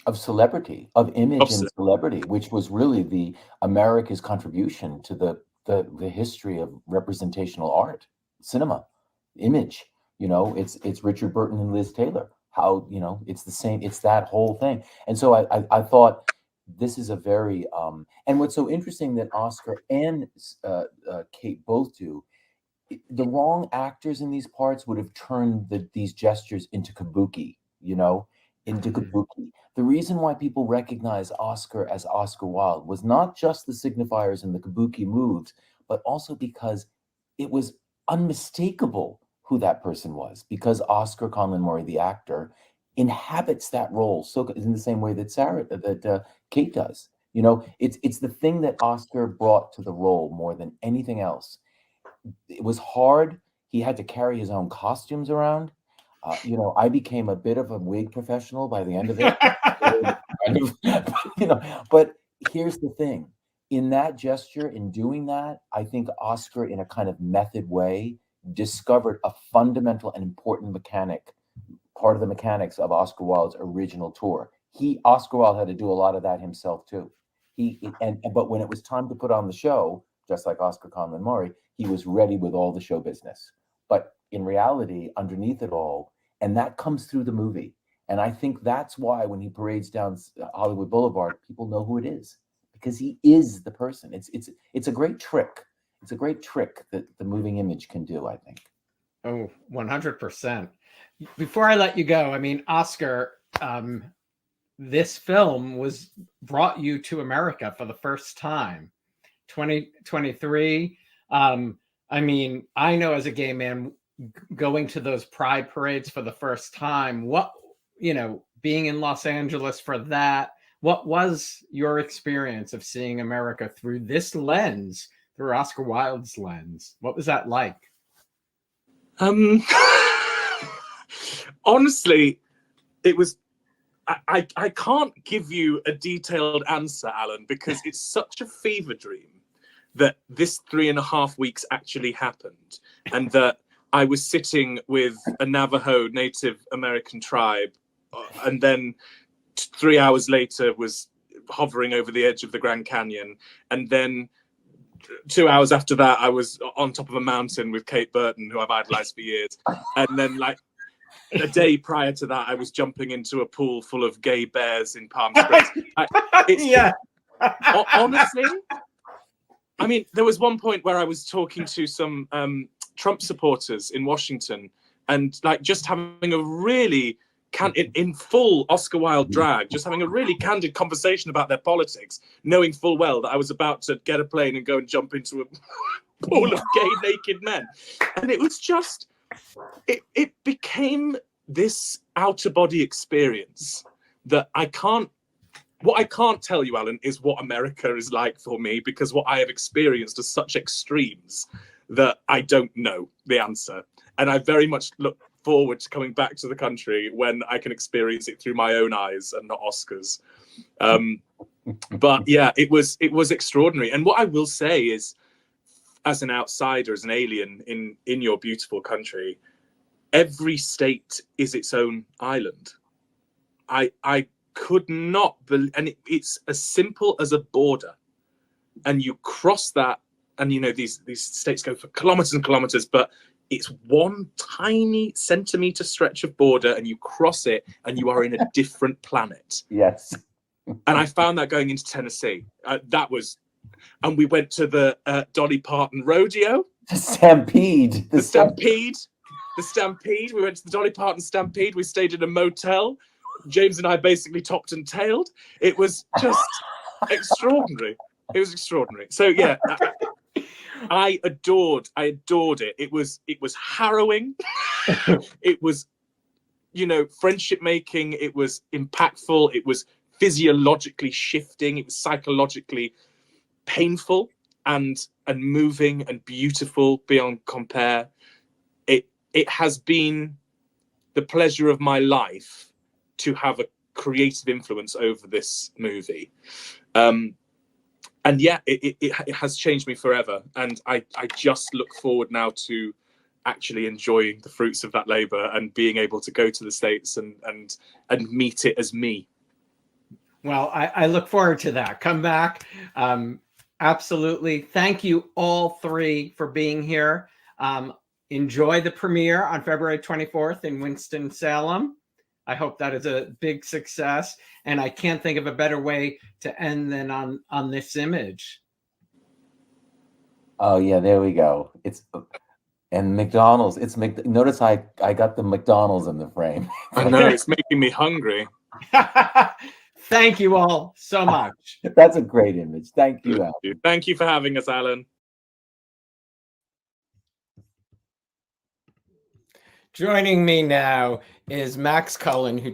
Of celebrity, of image and celebrity, which was really the America's contribution to the history of representational art, cinema, image. You know, it's Richard Burton and Liz Taylor. How, you know, it's the same. It's that whole thing. And so I thought this is a very and what's so interesting that Oscar and Kate both do. The wrong actors in these parts would have turned these gestures into kabuki. You know, into kabuki. The reason why people recognize Oscar as Oscar Wilde was not just the signifiers and the kabuki moves, but also because it was unmistakable who that person was, because Oscar Conlon-Morrey, the actor, inhabits that role so in the same way that Kate does. You know, it's the thing that Oscar brought to the role more than anything else. It was hard. He had to carry his own costumes around. You know, I became a bit of a wig professional by the end of it. You know, but here's the thing. In that gesture, in doing that, I think Oscar, in a kind of method way, discovered a fundamental and important part of the mechanics of Oscar Wilde's original tour. Oscar Wilde had to do a lot of that himself too. But when it was time to put on the show, just like Oscar Conlon-Morrey, he was ready with all the show business. But in reality, underneath it all, and that comes through the movie. And I think that's why when he parades down Hollywood Boulevard, people know who it is, because he is the person. It's a great trick. It's a great trick that the moving image can do, I think. Oh, 100%. Before I let you go, I mean, Oscar, this film brought you to America for the first time, 2023. I mean, I know as a gay man, going to those pride parades for the first time, being in Los Angeles for that, what was your experience of seeing America through this lens, through Oscar Wilde's lens? What was that like? Honestly, it was, I can't give you a detailed answer, Alan, because it's such a fever dream that this 3.5 weeks actually happened, and that I was sitting with a Navajo Native American tribe, and then 3 hours later was hovering over the edge of the Grand Canyon, and then 2 hours after that I was on top of a mountain with Kate Burton, who I've idolized for years, and then like a day prior to that I was jumping into a pool full of gay bears in Palm Springs. Honestly, I mean, there was one point where I was talking to some Trump supporters in Washington, and like just having a really in full Oscar Wilde drag, just having a really candid conversation about their politics, knowing full well that I was about to get a plane and go and jump into a pool of gay naked men. And it was just, it became this outer body experience that what I can't tell you, Alan, is what America is like for me, because what I have experienced are such extremes that I don't know the answer. And I very much look forward to coming back to the country when I can experience it through my own eyes and not Oscar's. But yeah, it was extraordinary. And what I will say is, as an outsider, as an alien in your beautiful country, every state is its own island. I could not believe, and it's as simple as a border, and you cross that, and you know these states go for kilometers and kilometers, but it's one tiny centimeter stretch of border, and you cross it, and you are in a different planet. Yes. And I found that going into Tennessee. And we went to the Dolly Parton rodeo. The Stampede. The Stampede. The Stampede. We went to the Dolly Parton Stampede. We stayed in a motel. James and I basically topped and tailed. It was just extraordinary. It was extraordinary. So yeah, I adored it. It was harrowing. It was, friendship making. It was impactful. It was physiologically shifting. It was psychologically painful and moving and beautiful beyond compare. It has been the pleasure of my life to have a creative influence over this movie. And yeah, it has changed me forever. And I just look forward now to actually enjoying the fruits of that labor and being able to go to the States and meet it as me. Well, I look forward to that. Come back. Absolutely. Thank you all three for being here. Enjoy the premiere on February 24th in Winston-Salem. I hope that is a big success. And I can't think of a better way to end than on this image. Oh yeah, there we go. And McDonald's. Notice I got the McDonald's in the frame. I know, it's making me hungry. Thank you all so much. That's a great image. Thank you, Alan. Thank you for having us, Alan. Joining me now is Max Cullen, who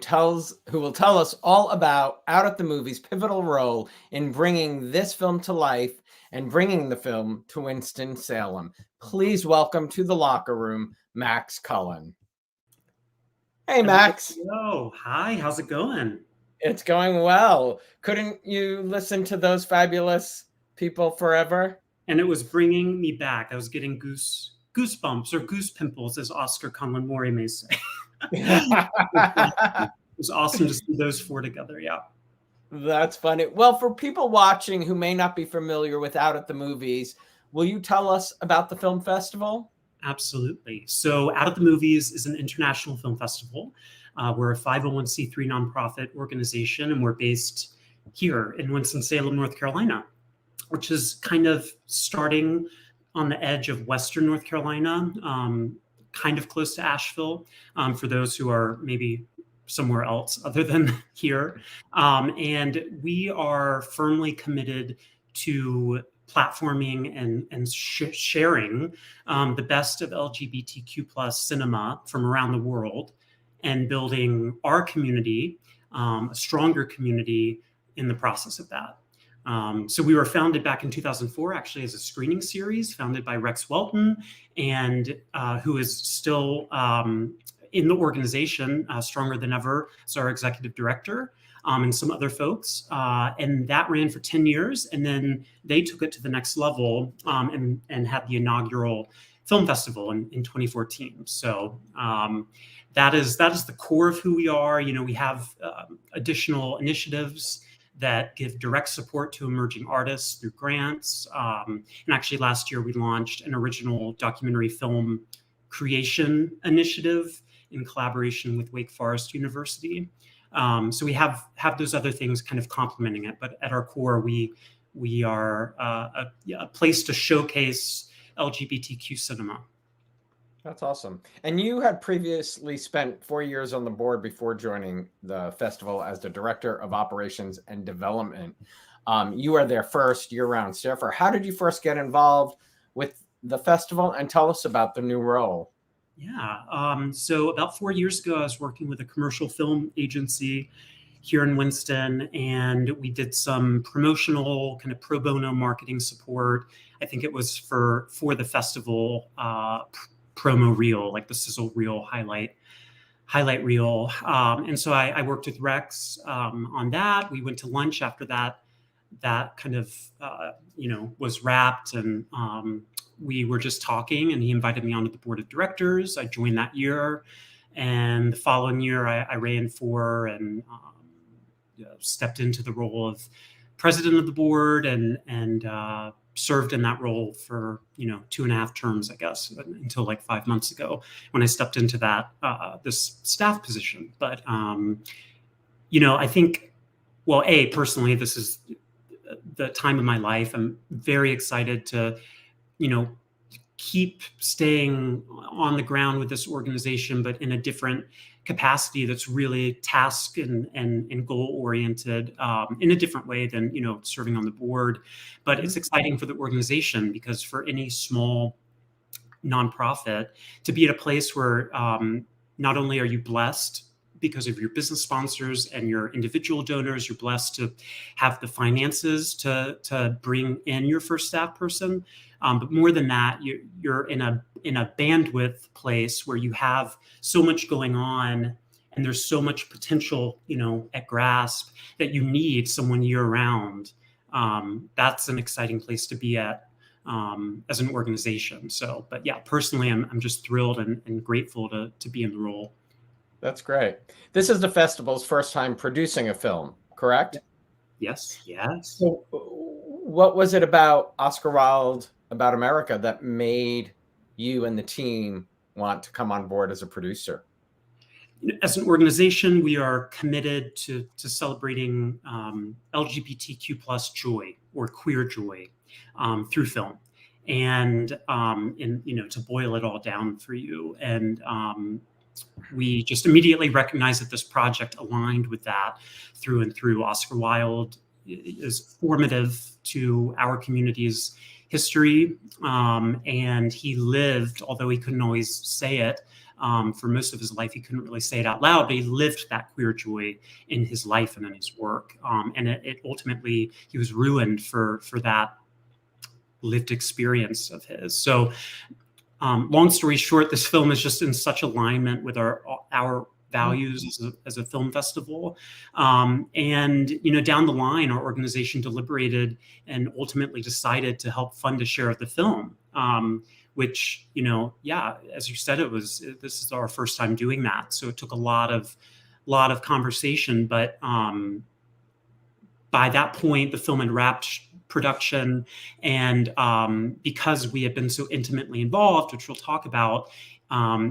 will tell us all about Out at the Movies' pivotal role in bringing this film to life and bringing the film to Winston-Salem. Please welcome to the Locher Room, Max Cullen. Hey, Max. Hello. Hi. How's it going? It's going well. Couldn't you listen to those fabulous people forever? And it was bringing me back. I was getting goosebumps or goose pimples, as Oscar Conlon-Morrey may say. It was awesome to see those four together. Yeah. That's funny. Well, for people watching who may not be familiar with Out at the Movies, will you tell us about the film festival? Absolutely. So Out at the Movies is an international film festival. We're a 501c3 nonprofit organization, and we're based here in Winston-Salem, North Carolina, which is kind of starting on the edge of Western North Carolina, kind of close to Asheville, for those who are maybe somewhere else other than here. And we are firmly committed to platforming and sharing the best of LGBTQ+ cinema from around the world, and building our community, a stronger community in the process of that. So we were founded back in 2004, actually, as a screening series founded by Rex Welton, and who is still in the organization, stronger than ever, as our executive director, and some other folks. And that ran for 10 years. And then they took it to the next level and had the inaugural film festival in 2014. So that is the core of who we are. We have additional initiatives that give direct support to emerging artists through grants. And actually last year we launched an original documentary film creation initiative in collaboration with Wake Forest University. So we have those other things kind of complementing it, but at our core, we are a place to showcase LGBTQ cinema. That's awesome. And you had previously spent 4 years on the board before joining the festival as the Director of Operations and Development. You are their first year-round staffer. How did you first get involved with the festival, and tell us about the new role? Yeah, so about 4 years ago, I was working with a commercial film agency here in Winston, and we did some promotional kind of pro bono marketing support. I think it was for the festival promo reel, like the sizzle reel, highlight reel. And so I worked with Rex on that. We went to lunch after that kind of, was wrapped, and we were just talking, and he invited me onto the board of directors. I joined that year, and the following year I ran for and stepped into the role of president of the board, and served in that role for 2.5 terms, I guess, until like 5 months ago when I stepped into that this staff position. But I think, well, personally, this is the time of my life. I'm very excited to keep staying on the ground with this organization, but in a different capacity that's really task and goal oriented, in a different way than serving on the board. But it's exciting for the organization, because for any small nonprofit to be at a place where not only are you blessed because of your business sponsors and your individual donors, you're blessed to have the finances to bring in your first staff person. But more than that, you're in a bandwidth place where you have so much going on, and there's so much potential, at grasp, that you need someone year round. That's an exciting place to be at as an organization. So, but yeah, personally, I'm just thrilled and grateful to be in the role. That's great. This is the festival's first time producing a film, correct? Yes. So what was it about Oscar Wilde About America that made you and the team want to come on board as a producer? As an organization, we are committed to celebrating LGBTQ plus joy, or queer joy, through film. And to boil it all down for you, and we just immediately recognized that this project aligned with that through and through. Oscar Wilde is formative to our community's history, and he lived, although he couldn't always say it, for most of his life, he couldn't really say it out loud, but he lived that queer joy in his life and in his work. And it ultimately, he was ruined for that lived experience of his. So long story short, this film is just in such alignment with our values as a film festival. And, down the line, our organization deliberated and ultimately decided to help fund a share of the film, which, as you said, this is our first time doing that. So it took a lot of conversation, but by that point, the film had wrapped production. And because we had been so intimately involved, which we'll talk about,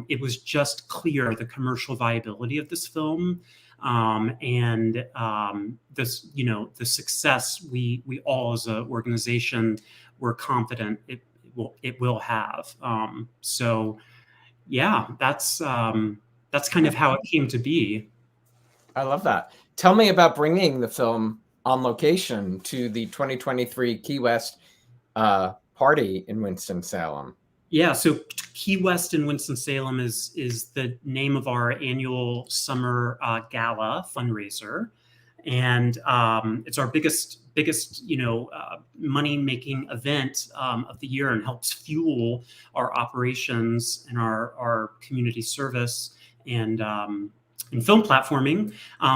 it was just clear the commercial viability of this film, and this, the success we all as an organization were confident it will have. So yeah, that's kind of how it came to be. I love that. Tell me about bringing the film on location to the 2023 Key West party in Winston-Salem. Yeah, so Key West in Winston-Salem is the name of our annual summer gala fundraiser, and it's our biggest money-making event of the year, and helps fuel our operations and our community service and film platforming.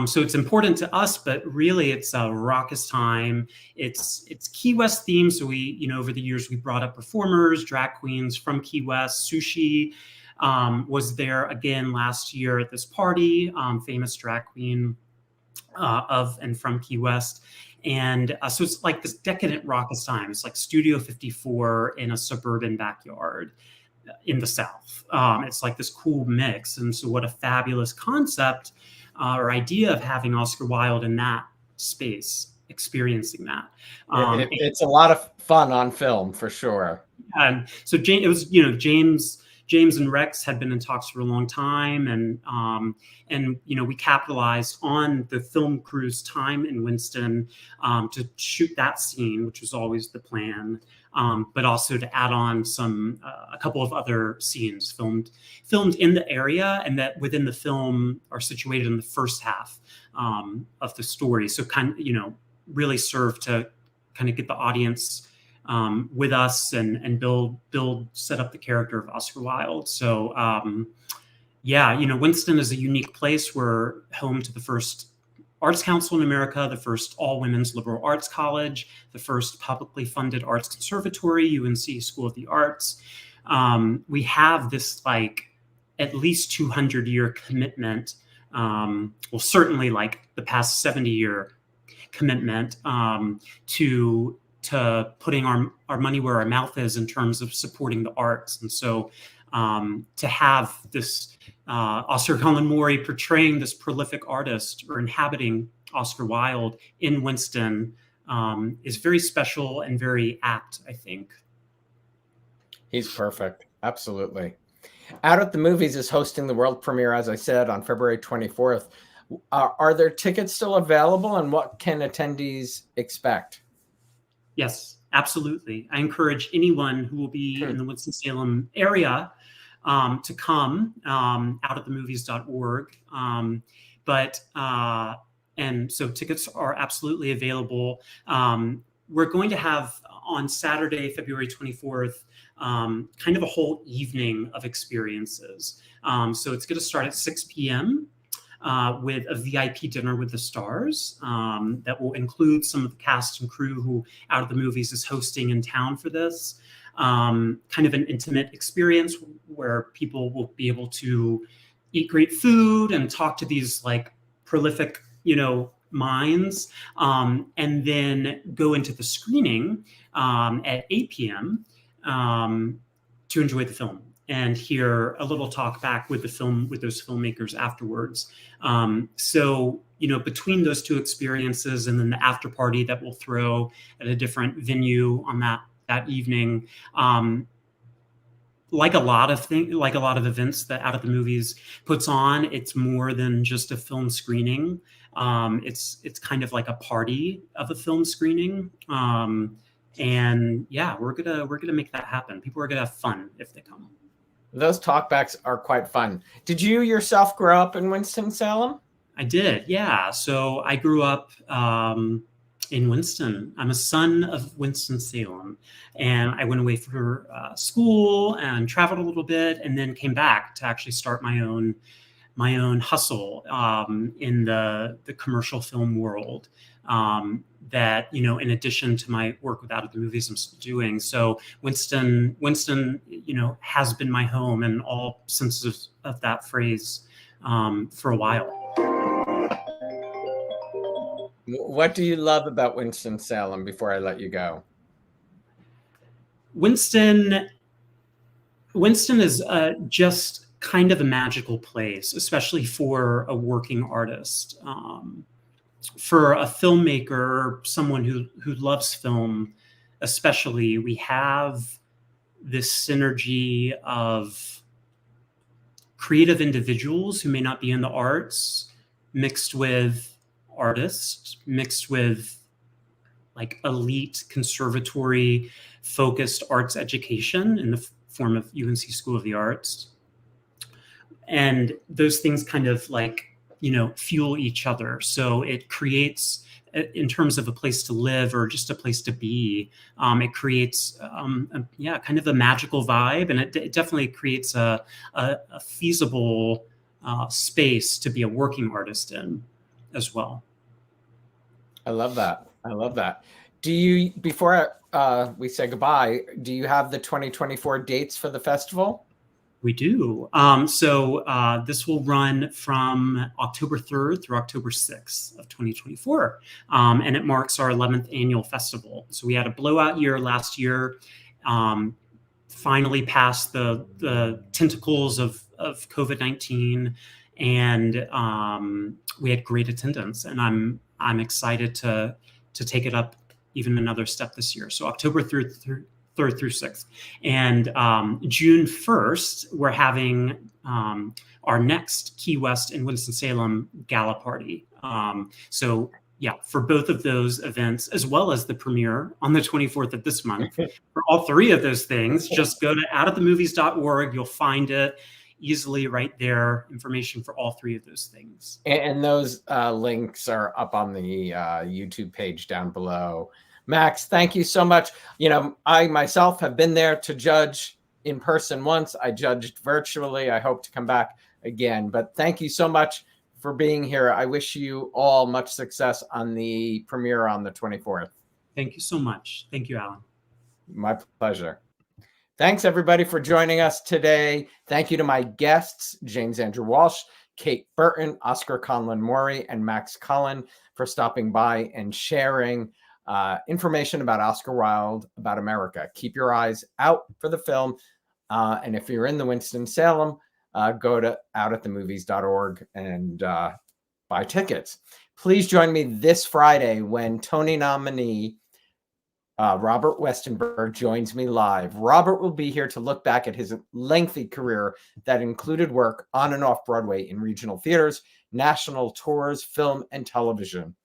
So it's important to us, but really it's a raucous time. It's Key West themed. So we, over the years, we brought up performers, drag queens from Key West. Sushi was there again last year at this party, famous drag queen of and from Key West. And so it's like this decadent raucous time. It's like Studio 54 in a suburban backyard in the South. It's like this cool mix. And so what a fabulous concept or idea of having Oscar Wilde in that space, experiencing that. It's a lot of fun on film, for sure. And so it was, James and Rex had been in talks for a long time, and we capitalized on the film crew's time in Winston to shoot that scene, which was always the plan, but also to add on a couple of other scenes filmed in the area, and that within the film are situated in the first half of the story. So really serve to kind of get the audience with us and set up the character of Oscar Wilde. So yeah, Winston is a unique place. We're home to the first Arts Council in America, the first all-women's liberal arts college, the first publicly funded arts conservatory, UNC School of the Arts. We have this at least 200-year commitment, well, certainly the past 70-year commitment to putting our money where our mouth is in terms of supporting the arts. And so to have this Oscar Conlon-Morrey portraying this prolific artist or inhabiting Oscar Wilde in Winston is very special and very apt, I think. He's perfect. Absolutely. Out at the Movies is hosting the world premiere, as I said, on February 24th. Are there tickets still available, and what can attendees expect? Yes, absolutely. I encourage anyone who will be in the Winston-Salem area to come, outatthemovies.org. And so tickets are absolutely available. We're going to have on Saturday, February 24th, kind of a whole evening of experiences. So it's going to start at 6 p.m. With a VIP dinner with the stars that will include some of the cast and crew who Out at the Movies is hosting in town for this. Kind of an intimate experience where people will be able to eat great food and talk to these prolific, minds, and then go into the screening at 8 p.m. To enjoy the film and hear a little talk back with those filmmakers afterwards. So, between those two experiences and then the after party that we'll throw at a different venue on that evening, like a lot of events that Out at the Movies puts on, it's more than just a film screening. It's kind of like a party of a film screening. And yeah, we're gonna make that happen. People are gonna have fun if they come. Those talkbacks are quite fun. Did you yourself grow up in Winston-Salem? I did, yeah. So I grew up in Winston. I'm a son of Winston-Salem, and I went away for school and traveled a little bit, and then came back to actually start my own hustle in the commercial film world. That, in addition to my work with Out at the Movies, I'm still doing. So Winston, has been my home in all senses of that phrase for a while. What do you love about Winston-Salem before I let you go? Winston is just kind of a magical place, especially for a working artist. For a filmmaker, someone who loves film, especially, we have this synergy of creative individuals who may not be in the arts, mixed with artists, mixed with elite conservatory focused arts education in the form of UNC School of the Arts. And those things kind of fuel each other. So it creates, in terms of a place to live or just a place to be, it creates, kind of a magical vibe. And it definitely creates a feasible space to be a working artist in as well. I love that. Do you, before we say goodbye, do you have the 2024 dates for the festival? We do. So this will run from October 3rd through October 6th of 2024. And it marks our 11th annual festival. So we had a blowout year last year, finally passed the tentacles of COVID-19, and we had great attendance. And I'm excited to take it up even another step this year. So October 3rd through 6th. And June 1st, we're having our next Key West and Winston-Salem gala party. So yeah, for both of those events, as well as the premiere on the 24th of this month, for all three of those things, just go to outatthemovies.org. You'll find it easily right there, information for all three of those things. And those links are up on the YouTube page down below. Max, thank you so much. You know, I myself have been there to judge in person once. I judged virtually. I hope to come back again. But thank you so much for being here. I wish you all much success on the premiere on the 24th. Thank you so much. Thank you, Alan. My pleasure. Thanks, everybody, for joining us today. Thank you to my guests, James Andrew Walsh, Kate Burton, Oscar Conlon-Morrey, and Max Cullen, for stopping by and sharing information about Oscar Wilde About America. Keep your eyes out for the film. And if you're in the Winston-Salem, go to outatthemovies.org and buy tickets. Please join me this Friday when Tony nominee Robert Westenberg joins me live. Robert will be here to look back at his lengthy career that included work on and off Broadway in regional theaters, national tours, film, and television.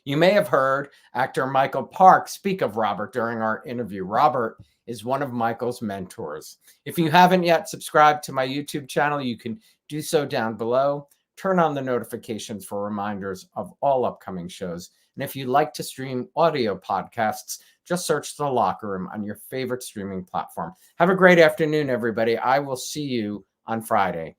You may have heard actor Michael Park speak of Robert during our interview. Robert is one of Michael's mentors. If you haven't yet subscribed to my YouTube channel, you can do so down below. Turn on the notifications for reminders of all upcoming shows. And if you'd like to stream audio podcasts, just search The Locher Room on your favorite streaming platform. Have a great afternoon, everybody. I will see you on Friday.